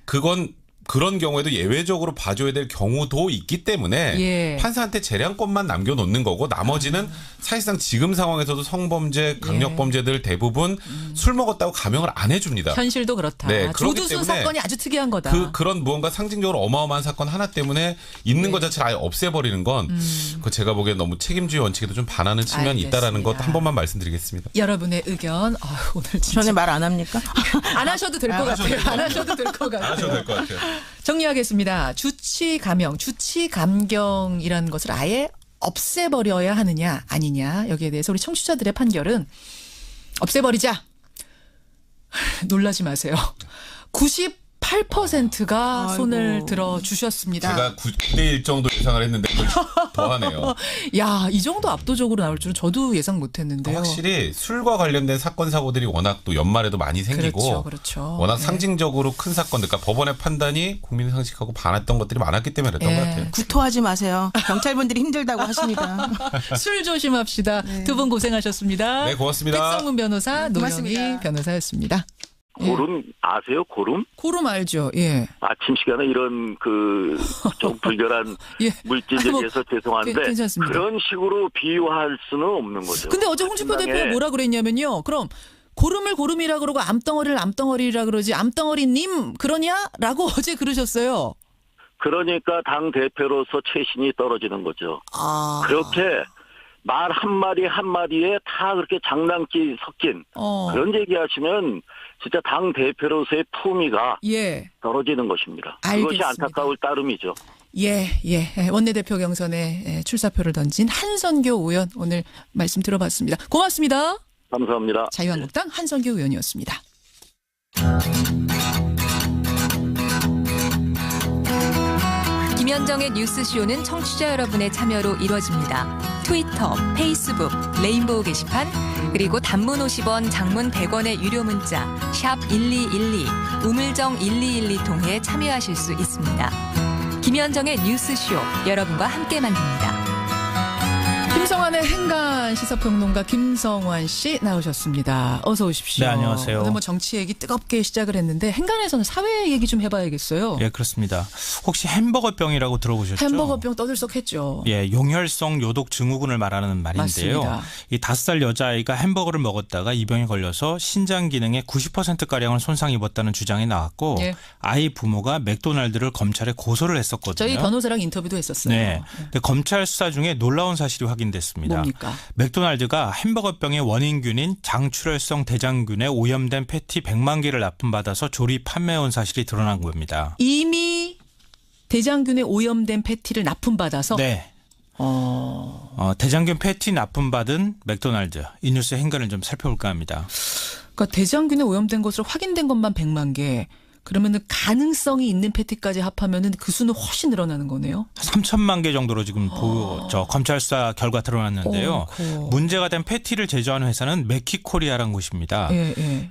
그건 그런 경우에도 예외적으로 봐줘야 될 경우도 있기 때문에 판사한테 재량권만 남겨놓는 거고 나머지는 사실상 지금 상황에서도 성범죄, 강력범죄들 대부분 술 먹었다고 감형을 안 해줍니다. 현실도 그렇다. 네, 조두순 사건이 아주 특이한 거다. 그런 무언가 상징적으로 어마어마한 사건 하나 때문에 있는 것 자체를 아예 없애버리는 건 그 제가 보기엔 너무 책임주의 원칙에도 좀 반하는 측면이 있다라는 것 한 번만 말씀드리겠습니다. 여러분의 의견 오늘 전에 말 안 합니까? 안 하셔도 될 것 같아요. 안 하셔도 될 것 같아요. 안 하셔도 될 것 같아요. 정리하겠습니다. 주치 감경이라는 것을 아예 없애버려야 하느냐 아니냐 여기에 대해서 우리 청취자들의 판결은 없애버리자. 놀라지 마세요. 98%가 손을 들어주셨습니다. 제가 9대1 정도 예상을 했는데 그걸 더하네요. 야, 이 정도 압도적으로 나올 줄은 저도 예상 못했는데요. 확실히 술과 관련된 사건 사고들이 워낙 또 연말에도 많이 생기고 그렇죠. 워낙 상징적으로 큰 사건들, 그러니까 법원의 판단이 국민 상식하고 반했던 것들이 많았기 때문에 그랬던 것 같아요. 구토하지 마세요. 경찰분들이 힘들다고 하십니다. 술 조심합시다. 두 분 고생하셨습니다. 네, 고맙습니다. 백성문 변호사, 노영희 변호사였습니다. 고름 아세요? 고름? 고름 알죠. 예. 아침 시간에 이런 좀 불결한 물질에 대해서 죄송한데 괜찮습니다. 그런 식으로 비유할 수는 없는 거죠. 근데 어제 홍준표 대표가 뭐라 그랬냐면요. 그럼 고름을 고름이라 그러고 암덩어리를 암덩어리라 그러지 암덩어리님 그러냐라고 어제 그러셨어요. 그러니까 당 대표로서 최신이 떨어지는 거죠. 그렇게 말 한마디 한마디에 다 그렇게 장난기 섞인 그런 얘기하시면 진짜 당 대표로서의 품위가 떨어지는 것입니다. 알겠습니다. 그것이 안타까울 따름이죠. 원내대표 경선에 출사표를 던진 한선교 의원 오늘 말씀 들어봤습니다. 고맙습니다. 감사합니다. 자유한국당 한선교 의원이었습니다. 김현정의 뉴스쇼는 청취자 여러분의 참여로 이루어집니다. 트위터, 페이스북, 레인보우 게시판, 그리고 단문 50원, 장문 100원의 유료 문자 샵 1212, 우물정 1212 통해 참여하실 수 있습니다. 김현정의 뉴스쇼, 여러분과 함께 만듭니다. 김성환의 행간 시사평론가 김성환 씨 나오셨습니다. 어서 오십시오. 네, 안녕하세요. 오늘 정치 얘기 뜨겁게 시작을 했는데 행간에서는 사회 얘기 좀 해봐야겠어요. 예, 그렇습니다. 혹시 햄버거병이라고 들어보셨죠? 햄버거병 떠들썩했죠. 예, 용혈성 요독 증후군을 말하는 말인데요. 맞습니다. 이 5살 여자아이가 햄버거를 먹었다가 이 병에 걸려서 신장 기능의 90%가량을 손상 입었다는 주장이 나왔고 아이 부모가 맥도날드를 검찰에 고소를 했었거든요. 저희 변호사랑 인터뷰도 했었어요. 네. 근데 검찰 수사 중에 놀라운 사실이 확인됐습니다. 뭡니까? 맥도날드가 햄버거병의 원인균인 장출혈성 대장균에 오염된 패티 100만 개를 납품받아서 조리 판매해온 사실이 드러난 겁니다. 이미 대장균에 오염된 패티를 납품받아서? 네. 대장균 패티 납품받은 맥도날드. 이 뉴스의 행간을 좀 살펴볼까 합니다. 그러니까 대장균에 오염된 것으로 확인된 것만 100만 개. 그러면은 가능성이 있는 패티까지 합하면은 그 수는 훨씬 늘어나는 거네요. 3천만 개 정도로 지금 검찰 수사 결과 드러났는데요. 문제가 된 패티를 제조하는 회사는 메키코리아라는 곳입니다.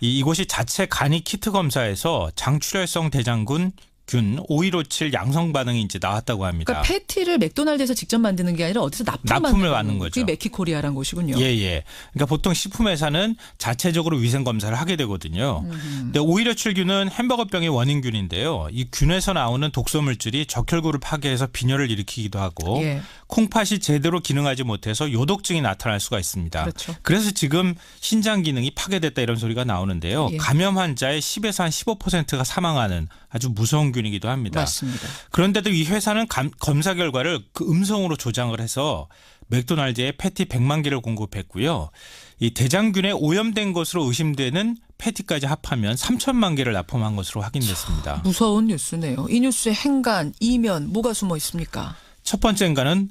이곳이 자체 간이 키트 검사에서 장출혈성 대장균 균 5157 양성 반응이 이제 나왔다고 합니다. 그러니까 패티를 맥도날드에서 직접 만드는 게 아니라 어디서 납품을 받는 거죠. 그게 메키코리아라는 곳이군요. 예. 그러니까 보통 식품회사는 자체적으로 위생 검사를 하게 되거든요. 근데 5157균은 햄버거병의 원인균인데요. 이 균에서 나오는 독소 물질이 적혈구를 파괴해서 빈혈을 일으키기도 하고 콩팥이 제대로 기능하지 못해서 요독증이 나타날 수가 있습니다. 그렇죠. 그래서 지금 신장 기능이 파괴됐다 이런 소리가 나오는데요. 감염 환자의 10에서 한 15%가 사망하는 아주 무서운 균이기도 합니다. 맞습니다. 그런데도 이 회사는 검사 결과를 그 음성으로 조장을 해서 맥도날드에 패티 100만 개를 공급했고요. 이 대장균에 오염된 것으로 의심되는 패티까지 합하면 3천만 개를 납품한 것으로 확인됐습니다. 무서운 뉴스네요. 이 뉴스의 행간, 이면 뭐가 숨어 있습니까? 첫 번째 행간은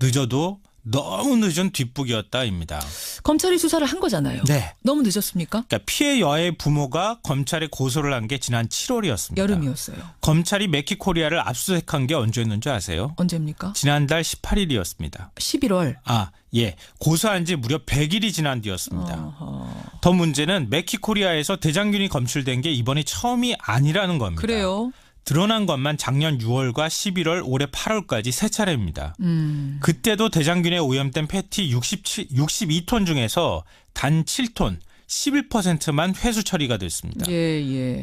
늦어도 너무 늦은 뒷북이었다입니다. 검찰이 수사를 한 거잖아요. 네. 너무 늦었습니까? 그러니까 피해 여아의 부모가 검찰에 고소를 한 게 지난 7월이었습니다. 여름이었어요. 검찰이 메키코리아를 압수수색한 게 언제였는지 아세요? 언제입니까? 지난달 18일이었습니다. 11월. 고소한 지 무려 100일이 지난 뒤였습니다. 더 문제는 메키코리아에서 대장균이 검출된 게 이번이 처음이 아니라는 겁니다. 그래요? 드러난 것만 작년 6월과 11월, 올해 8월까지 3차례입니다. 그때도 대장균에 오염된 패티 62톤 중에서 단 7톤, 11%만 회수 처리가 됐습니다.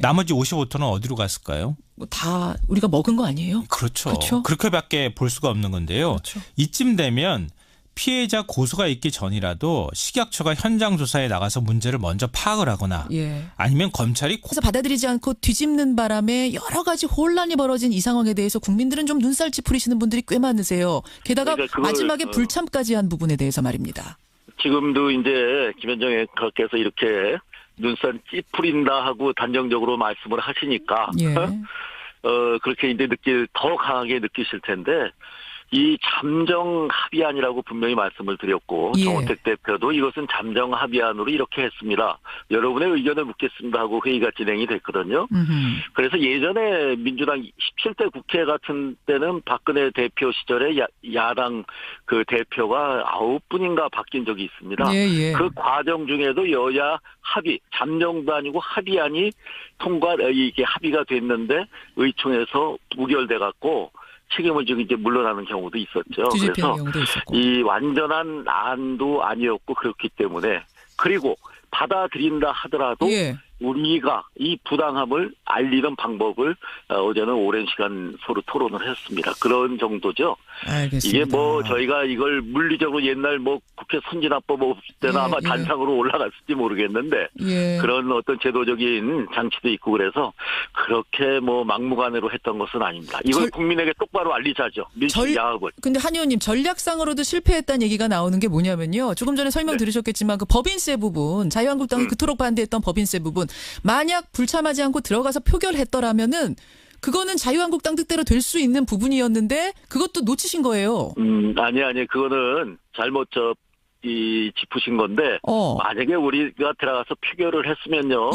나머지 55톤은 어디로 갔을까요? 다 우리가 먹은 거 아니에요? 그렇죠. 그렇게밖에 볼 수가 없는 건데요. 이쯤 되면 피해자 고소가 있기 전이라도 식약처가 현장 조사에 나가서 문제를 먼저 파악을 하거나 아니면 검찰이 그래서 받아들이지 않고 뒤집는 바람에 여러 가지 혼란이 벌어진 이 상황에 대해서 국민들은 좀 눈살 찌푸리시는 분들이 꽤 많으세요. 게다가 그러니까 마지막에 불참까지 한 부분에 대해서 말입니다. 지금도 이제 김현정 앵커께서 이렇게 눈살 찌푸린다 하고 단정적으로 말씀을 하시니까 그렇게 이제 더 강하게 느끼실 텐데 이 잠정 합의안이라고 분명히 말씀을 드렸고 정호택 대표도 이것은 잠정 합의안으로 이렇게 했습니다. 여러분의 의견을 묻겠습니다 하고 회의가 진행이 됐거든요. 그래서 예전에 민주당 17대 국회 같은 때는 박근혜 대표 시절에 야당 그 대표가 9분인가 바뀐 적이 있습니다. 그 과정 중에도 여야 합의, 잠정도 아니고 합의안이 이게 합의가 됐는데 의총에서 부결돼 갖고 책임을 지고 이제 물러나는 경우도 있었죠. 그래서 이 완전한 안도 아니었고 그렇기 때문에 그리고 받아들인다 하더라도 우리가 이 부당함을 알리는 방법을 어제는 오랜 시간 서로 토론을 했습니다. 그런 정도죠. 알겠습니다. 이게 뭐 저희가 이걸 물리적으로 옛날 뭐 국회 선진화법 없을 때는 아마 단상으로 올라갔을지 모르겠는데 그런 어떤 제도적인 장치도 있고 그래서 그렇게 뭐 막무가내로 했던 것은 아닙니다. 이걸 국민에게 똑바로 알리자죠. 밀실 야합을. 근데 한 의원님 전략상으로도 실패했다는 얘기가 나오는 게 뭐냐면요. 조금 전에 설명 들으셨겠지만 그 법인세 부분 자유한국당이 그토록 반대했던 법인세 부분 만약 불참하지 않고 들어가서 표결했더라면은 그거는 자유한국당 뜻대로 될 수 있는 부분이었는데 그것도 놓치신 거예요. 아니 그거는 잘못 짚으신 건데 만약에 우리가 들어가서 표결을 했으면요.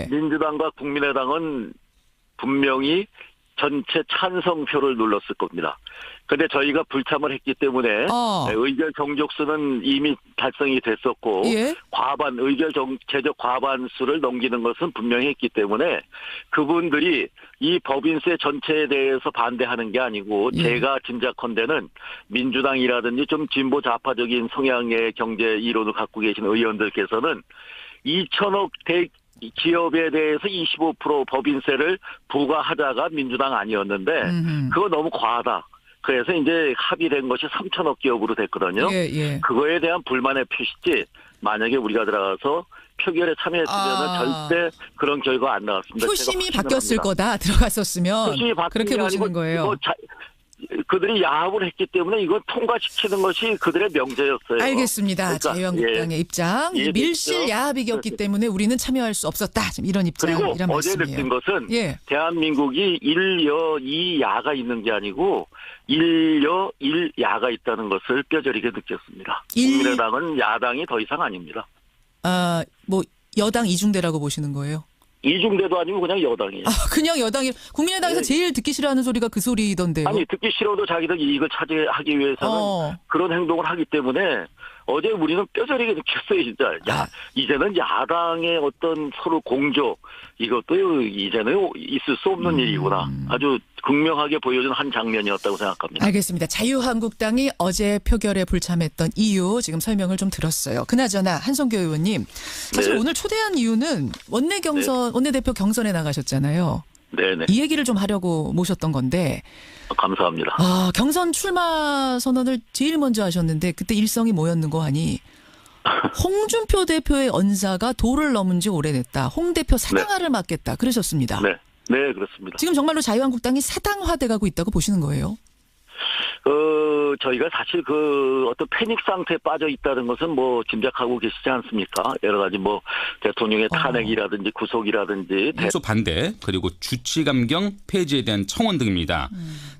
민주당과 국민의당은 분명히 전체 찬성표를 눌렀을 겁니다. 근데 저희가 불참을 했기 때문에 의결 정족수는 이미 달성이 됐었고 제적 과반수를 넘기는 것은 분명히 했기 때문에 그분들이 이 법인세 전체에 대해서 반대하는 게 아니고 제가 짐작컨대는 민주당이라든지 좀 진보 좌파적인 성향의 경제 이론을 갖고 계신 의원들께서는 2천억 기업에 대해서 25% 법인세를 부과하자가 민주당 아니었는데 그거 너무 과하다. 그래서 이제 합의된 것이 3천억 기업으로 됐거든요. 그거에 대한 불만의 표시지 만약에 우리가 들어가서 표결에 참여했으면 절대 그런 결과 안 나왔습니다. 표심이 바뀌었을 거다. 들어갔었으면. 그렇게 보시는 거예요. 그들이 야합을 했기 때문에 이건 통과시키는 것이 그들의 명제였어요. 알겠습니다. 그러니까, 자유한국당의 입장. 밀실 야합이었기 때문에 우리는 참여할 수 없었다. 지금 이런 입장이란 그리고 어제 느낀 것은 대한민국이 1여 2야가 있는 게 아니고 1여 1야가 있다는 것을 뼈저리게 느꼈습니다. 국민의당은 야당이 더 이상 아닙니다. 뭐 여당 이중대라고 보시는 거예요? 이중대도 아니고 그냥 여당이에요. 그냥 여당이. 국민의당에서 제일 듣기 싫어하는 소리가 그 소리던데요. 아니 듣기 싫어도 자기들 이익을 차지하기 위해서는 그런 행동을 하기 때문에 어제 우리는 뼈저리게 느꼈어요. 진짜. 이제는 야당의 어떤 서로 공조 이것도 이제는 있을 수 없는 일이구나. 아주 극명하게 보여준 한 장면이었다고 생각합니다. 알겠습니다. 자유한국당이 어제 표결에 불참했던 이유 지금 설명을 좀 들었어요. 그나저나 한성교 의원님 사실 오늘 초대한 이유는 원내대표 경선에 나가셨잖아요. 네네. 이 얘기를 좀 하려고 모셨던 건데. 감사합니다. 경선 출마 선언을 제일 먼저 하셨는데 그때 일성이 뭐였는 거 하니 홍준표 대표의 언사가 도를 넘은 지 오래됐다. 홍 대표 사당화를 막겠다. 그러셨습니다. 네, 그렇습니다. 지금 정말로 자유한국당이 사당화돼 가고 있다고 보시는 거예요? 저희가 사실 어떤 패닉 상태에 빠져 있다는 것은 뭐 짐작하고 계시지 않습니까? 여러 가지 뭐 대통령의 탄핵이라든지 구속이라든지. 해소 반대 그리고 주치 감경 폐지에 대한 청원 등입니다.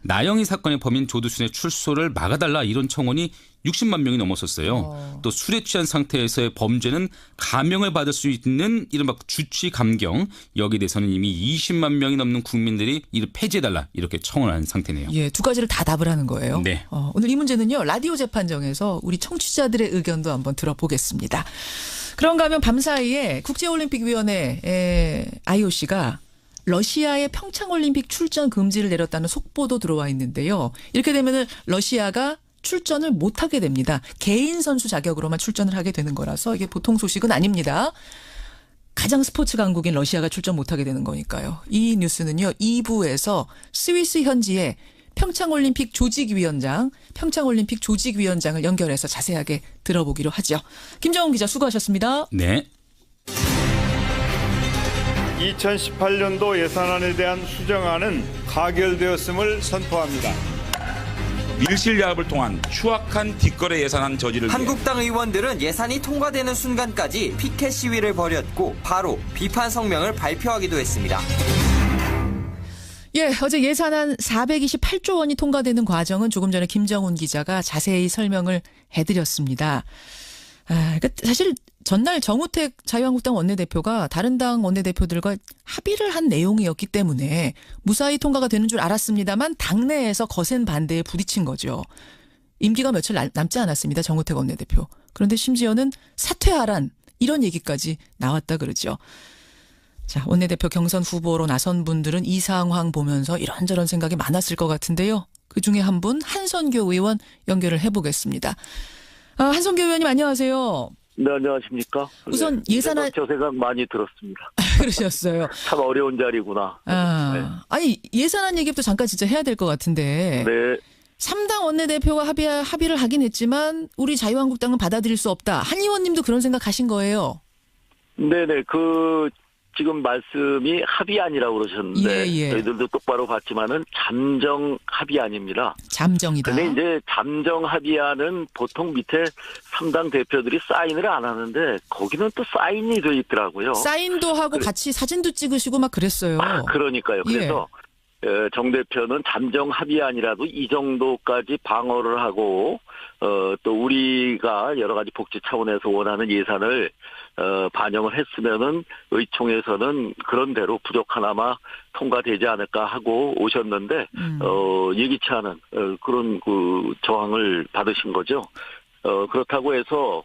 나영희 사건의 범인 조두순의 출소를 막아달라 이런 청원이 60만 명이 넘었었어요. 또 술에 취한 상태에서의 범죄는 감형을 받을 수 있는 이른바 주치 감경 여기에 대해서는 이미 20만 명이 넘는 국민들이 이를 폐지해달라 이렇게 청원한 상태네요. 두 가지를 다 답을 하는 거예요. 네. 오늘 이 문제는요. 라디오 재판정에서 우리 청취자들의 의견도 한번 들어보겠습니다. 그런가 하면 밤사이에 국제올림픽위원회 IOC가 러시아의 평창올림픽 출전 금지를 내렸다는 속보도 들어와 있는데요. 이렇게 되면 러시아가 출전을 못하게 됩니다. 개인 선수 자격으로만 출전을 하게 되는 거라서 이게 보통 소식은 아닙니다. 가장 스포츠 강국인 러시아가 출전 못하게 되는 거니까요. 이 뉴스는요. 2부에서 스위스 현지의 평창올림픽 조직위원장을 연결해서 자세하게 들어보기로 하죠. 김정은 기자 수고하셨습니다. 네. 2018년도 예산안에 대한 수정안은 가결되었음을 선포합니다. 밀실야합을 통한 추악한 뒷거래 예산안 저지를 한국당 의원들은 예산이 통과되는 순간까지 피켓 시위를 벌였고 바로 비판 성명을 발표하기도 했습니다. 예, 어제 예산안 428조 원이 통과되는 과정은 조금 전에 김정은 기자가 자세히 설명을 해드렸습니다. 그러니까 사실 전날 정우택 자유한국당 원내대표가 다른 당 원내대표들과 합의를 한 내용이었기 때문에 무사히 통과가 되는 줄 알았습니다만 당내에서 거센 반대에 부딪힌 거죠. 임기가 며칠 남지 않았습니다. 정우택 원내대표. 그런데 심지어는 사퇴하란 이런 얘기까지 나왔다 그러죠. 자, 원내대표 경선 후보로 나선 분들은 이 상황 보면서 이런저런 생각이 많았을 것 같은데요. 그중에 한 분 한선교 의원 연결을 해보겠습니다. 한선교 의원님 안녕하세요. 네, 안녕하십니까. 우선 예산안 저 생각 많이 들었습니다. 그러셨어요. 참 어려운 자리구나. 네. 아니 예산안 얘기부터 잠깐 진짜 해야 될 것 같은데. 네. 3당 원내대표가 합의를 하긴 했지만 우리 자유한국당은 받아들일 수 없다. 한 의원님도 그런 생각하신 거예요. 네네. 지금 말씀이 합의안이라고 그러셨는데 예. 저희들도 똑바로 봤지만은 잠정 합의안입니다. 잠정이다. 근데 이제 잠정 합의안은 보통 밑에 3당 대표들이 사인을 안 하는데 거기는 또 사인이 돼 있더라고요. 사인도 하고 같이 사진도 찍으시고 막 그랬어요. 그러니까요. 그래서 정 대표는 잠정 합의안이라도 이 정도까지 방어를 하고 또 우리가 여러 가지 복지 차원에서 원하는 예산을 반영을 했으면은 의총에서는 그런 대로 부족하나마 통과되지 않을까 하고 오셨는데 예기치 않은 그런 저항을 받으신 거죠. 그렇다고 해서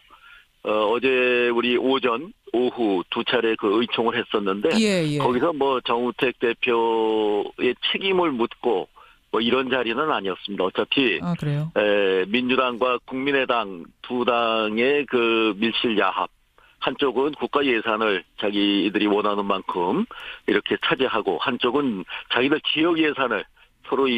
어제 우리 오전, 오후 두 차례 의총을 했었는데 거기서 정우택 대표의 책임을 묻고 이런 자리는 아니었습니다. 어차피 그래요? 민주당과 국민의당 두 당의 밀실야합. 한쪽은 국가 예산을 자기들이 원하는 만큼 이렇게 차지하고 한쪽은 자기들 지역 예산을 서로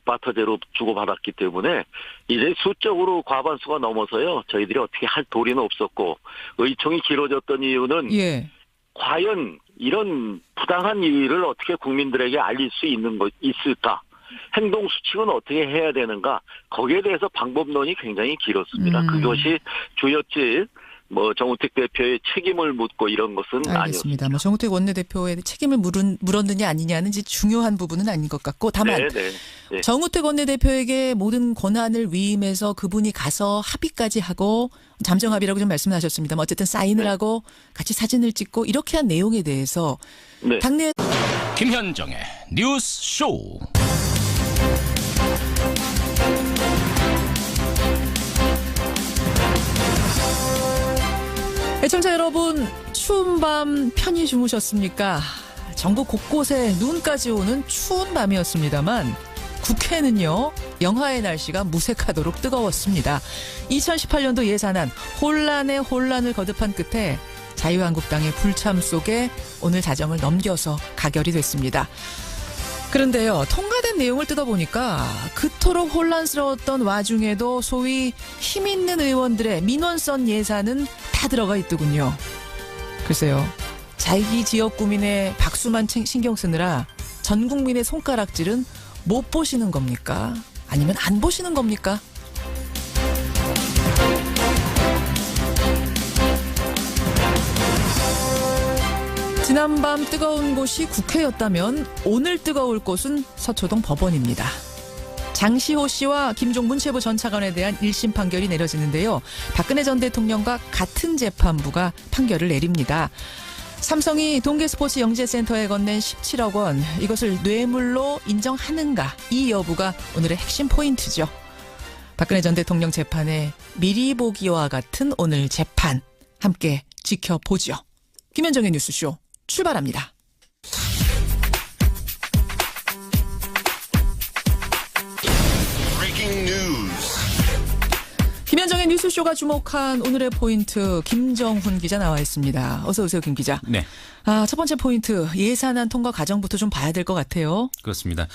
바터제로 주고받았기 때문에 이제 수적으로 과반수가 넘어서요. 저희들이 어떻게 할 도리는 없었고 의총이 길어졌던 이유는 과연 이런 부당한 일을 어떻게 국민들에게 알릴 수 있을까? 행동 수칙은 어떻게 해야 되는가? 거기에 대해서 방법론이 굉장히 길었습니다. 그것이 주였지. 정우택 대표의 책임을 묻고 이런 것은 알겠습니다. 정우택 원내대표의 책임을 물었느냐 아니냐는 중요한 부분은 아닌 것 같고 다만 정우택 원내대표에게 모든 권한을 위임해서 그분이 가서 합의까지 하고 잠정 합의라고 좀 말씀하셨습니다만 어쨌든 사인을 하고 같이 사진을 찍고 이렇게 한 내용에 대해서 당내 김현정의 뉴스 쇼. 애청자 여러분, 추운 밤 편히 주무셨습니까? 전국 곳곳에 눈까지 오는 추운 밤이었습니다만 국회는요, 영하의 날씨가 무색하도록 뜨거웠습니다. 2018년도 예산안 혼란에 혼란을 거듭한 끝에 자유한국당의 불참 속에 오늘 자정을 넘겨서 가결이 됐습니다. 그런데요, 통과된 내용을 뜯어보니까 그토록 혼란스러웠던 와중에도 소위 힘있는 의원들의 민원성 예산은 다 들어가 있더군요. 글쎄요, 자기 지역 구민의 박수만 신경 쓰느라 전 국민의 손가락질은 못 보시는 겁니까? 아니면 안 보시는 겁니까? 지난밤 뜨거운 곳이 국회였다면 오늘 뜨거울 곳은 서초동 법원입니다. 장시호 씨와 김종 문체부 전 차관에 대한 1심 판결이 내려지는데요. 박근혜 전 대통령과 같은 재판부가 판결을 내립니다. 삼성이 동계스포츠 영재센터에 건넨 17억 원, 이것을 뇌물로 인정하는가, 이 여부가 오늘의 핵심 포인트죠. 박근혜 전 대통령 재판의 미리 보기와 같은 오늘 재판 함께 지켜보죠. 김현정의 뉴스쇼 출발합니다. 김현정의 뉴스쇼가 주목한 오늘의 포인트 김정훈 기자 나와 있습니다. 어서 오세요, 김 기자. 네. 첫 번째 포인트 예산안 통과 과정부터 좀 봐야 될 것 같아요. 그렇습니다.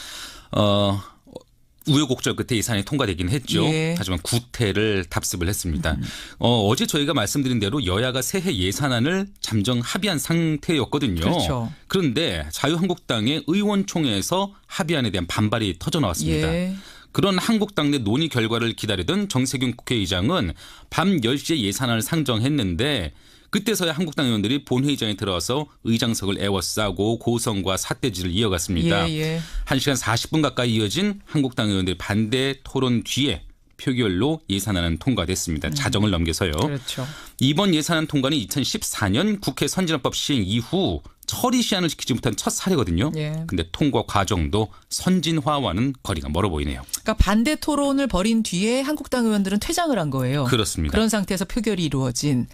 우여곡절 끝에 예산이 통과되긴 했죠. 예. 하지만 구태를 답습을 했습니다. 어제 저희가 말씀드린 대로 여야가 새해 예산안을 잠정 합의한 상태였거든요. 그렇죠. 그런데 자유한국당의 의원총회에서 합의안에 대한 반발이 터져나왔습니다. 예. 그런 한국당 내 논의 결과를 기다리던 정세균 국회의장은 밤 10시에 예산안을 상정했는데 그때서야 한국당 의원들이 본회의장에 들어와서 의장석을 에워싸고 고성과 삿대질을 이어갔습니다. 예. 1시간 40분 가까이 이어진 한국당 의원들의 반대 토론 뒤에 표결로 예산안은 통과됐습니다. 자정을 넘겨서요. 그렇죠. 이번 예산안 통과는 2014년 국회 선진화법 시행 이후 처리 시한을 지키지 못한 첫 사례거든요. 그런데 통과 과정도 선진화와는 거리가 멀어 보이네요. 그러니까 반대 토론을 벌인 뒤에 한국당 의원들은 퇴장을 한 거예요. 그렇습니다. 그런 상태에서 표결이 이루어진.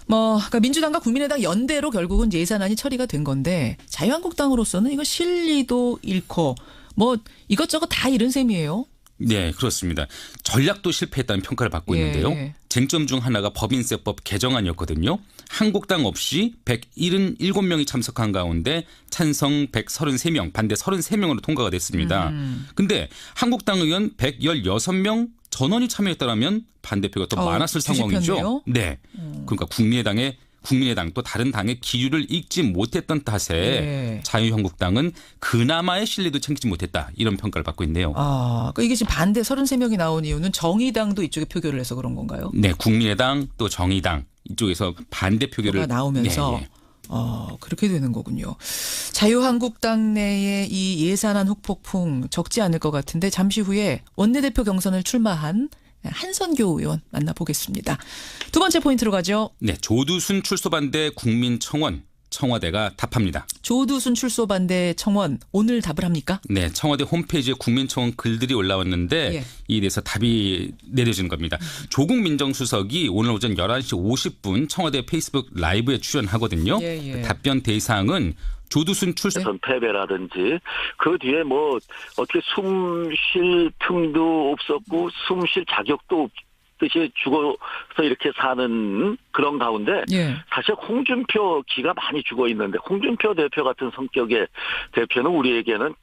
그러니까 민주당과 국민의당 연대로 결국은 예산안이 처리가 된 건데 자유한국당으로서는 이거 실리도 잃고 이것저것 다 잃은 셈이에요. 네, 그렇습니다. 전략도 실패했다는 평가를 받고 있는데요. 쟁점 중 하나가 법인세법 개정안이었거든요. 한국당 없이 177명이 참석한 가운데 찬성 133명, 반대 33명으로 통과가 됐습니다. 근데 한국당 의원 116명 전원이 참여했다면 반대표가 더 많았을 상황이죠. 네. 그러니까 국민의당 또 다른 당의 기류를 읽지 못했던 탓에 자유한국당은 그나마의 신뢰도 챙기지 못했다. 이런 평가를 받고 있네요. 그러니까 이게 지금 반대 33명이 나온 이유는 정의당도 이쪽에 표결을 해서 그런 건가요? 네. 국민의당 또 정의당 이쪽에서 반대 표결을 나오면서 네. 그렇게 되는 거군요. 자유한국당 내의 이 예산안 후폭풍 적지 않을 것 같은데 잠시 후에 원내대표 경선을 출마한 한선교 의원 만나보겠습니다. 두 번째 포인트로 가죠. 네, 조두순 출소 반대 국민청원. 청와대가 답합니다. 조두순 출소 반대 청원 오늘 답을 합니까? 네. 청와대 홈페이지에 국민청원 글들이 올라왔는데 이에 대해서 답이 내려진 겁니다. 조국 민정수석이 오늘 오전 11시 50분 청와대 페이스북 라이브에 출연하거든요. 답변 대상은 조두순 출소 패배라든지 그 뒤에 어떻게 숨 쉴 틈도 없었고 숨 쉴 자격도 없듯이 죽어서 이렇게 사는 그런 가운데 사실 홍준표 기가 많이 죽어 있는데 홍준표 대표 같은 성격의 대표는 우리에게는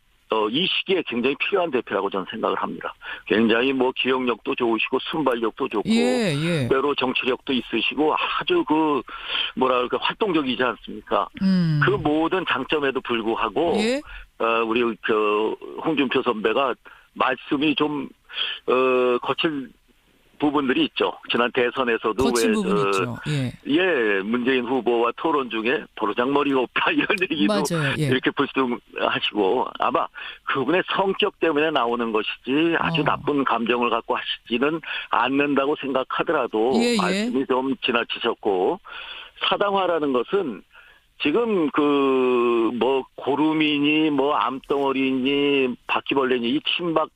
이 시기에 굉장히 필요한 대표라고 저는 생각을 합니다. 굉장히 기억력도 좋으시고 순발력도 좋고 때로 정치력도 있으시고 아주 활동적이지 않습니까? 그 모든 장점에도 불구하고 우리 홍준표 선배가 말씀이 좀 거칠 부분들이 있죠. 지난 대선에서도 거친 부분이 있죠. 문재인 후보와 토론 중에 보르장머리가 없다 이런 얘기도 이렇게 불쑥하시고 아마 그분의 성격 때문에 나오는 것이지 아주 나쁜 감정을 갖고 하시지는 않는다고 생각하더라도 말씀이 좀 지나치셨고 사당화라는 것은 지금 고루미니 암덩어리니 바퀴벌레니 이 친박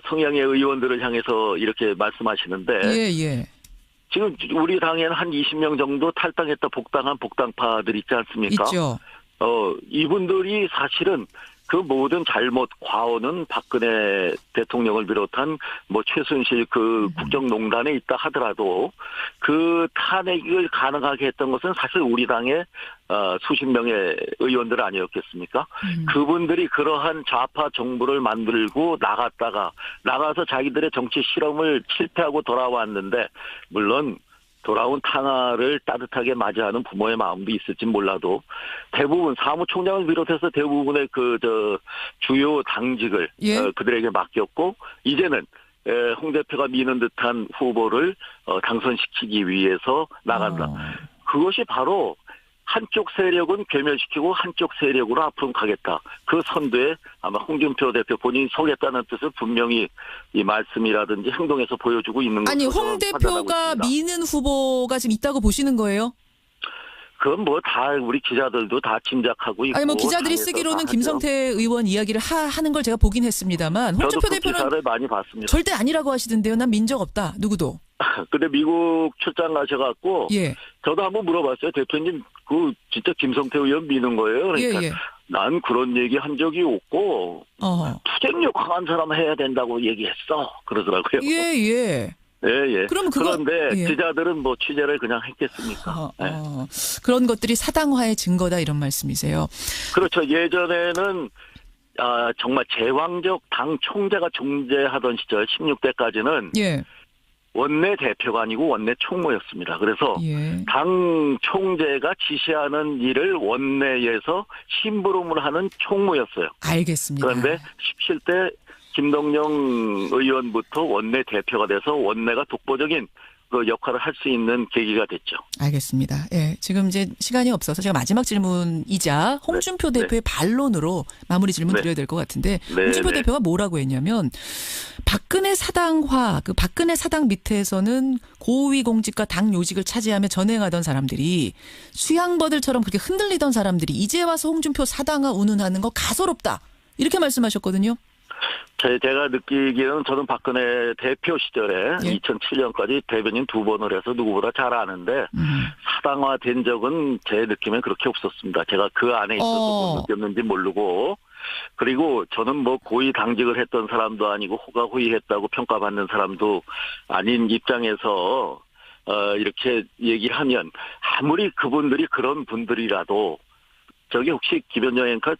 성향의 의원들을 향해서 이렇게 말씀하시는데 지금 우리 당에는 한 20명 정도 탈당했다 복당한 복당파들 있지 않습니까? 있죠. 이분들이 사실은 그 모든 잘못 과오는 박근혜 대통령을 비롯한 최순실 국정농단에 있다 하더라도 그 탄핵을 가능하게 했던 것은 사실 우리 당의 수십 명의 의원들 아니었겠습니까? 그분들이 그러한 좌파 정부를 만들고 나가서 자기들의 정치 실험을 실패하고 돌아왔는데 물론 돌아온 탕화를 따뜻하게 맞이하는 부모의 마음도 있을지 몰라도 대부분 사무총장을 비롯해서 대부분의 주요 당직을 그들에게 맡겼고 이제는 홍 대표가 미는 듯한 후보를 당선시키기 위해서 나간다. 그것이 바로 한쪽 세력은 괴멸시키고 한쪽 세력으로 앞으로 가겠다. 그 선두에 아마 홍준표 대표 본인이 서겠다는 뜻을 분명히 이 말씀이라든지 행동에서 보여주고 있는 것으로 아니 홍 대표가 미는 후보가 지금 있다고 보시는 거예요? 그건 다 우리 기자들도 다 짐작하고 있고. 아니 기자들이 쓰기로는 김성태 의원 이야기를 하는 걸 제가 보긴 했습니다만 홍준표 대표는 기사를 많이 봤습니다. 절대 아니라고 하시던데요. 난 민 적 없다. 누구도. 근데 미국 출장 가셔갖고 저도 한번 물어봤어요. 대표님 진짜 김성태 의원 미는 거예요? 그러니까 난 그런 얘기 한 적이 없고 투쟁력 강한 사람 해야 된다고 얘기했어. 그러더라고요. 예. 그런데 예. 기자들은 뭐 취재를 그냥 했겠습니까? 그런 것들이 사당화의 증거다 이런 말씀이세요. 그렇죠. 예전에는 정말 제왕적 당 총재가 존재하던 시절 16대까지는 예. 원내 대표가 아니고 원내 총무였습니다. 그래서 예. 당 총재가 지시하는 일을 원내에서 심부름을 하는 총무였어요. 알겠습니다. 그런데 17대 김동영 의원부터 원내 대표가 돼서 원내가 독보적인 그 역할을 할 수 있는 계기가 됐죠. 알겠습니다. 예, 지금 이제 시간이 없어서 제가 마지막 질문이자 홍준표 대표의 반론으로 마무리 질문 드려야 될 것 같은데 홍준표 대표가 뭐라고 했냐면 박근혜 사당화, 그 박근혜 사당 밑에서는 고위 공직과 당 요직을 차지하며 전행하던 사람들이 수양버들처럼 그렇게 흔들리던 사람들이 이제 와서 홍준표 사당화 운운하는 거 가소롭다 이렇게 말씀하셨거든요. 제가 느끼기에는 저는 박근혜 대표 시절에 2007년까지 대변인 2번을 해서 누구보다 잘 아는데 사당화된 적은 제 느낌엔 그렇게 없었습니다. 제가 그 안에 있어서 못 느꼈는지 모르고 그리고 저는 뭐 고위 당직을 했던 사람도 아니고 호가호위했다고 평가받는 사람도 아닌 입장에서 이렇게 얘기를 하면 아무리 그분들이 그런 분들이라도 저기 혹시 김현정 앵커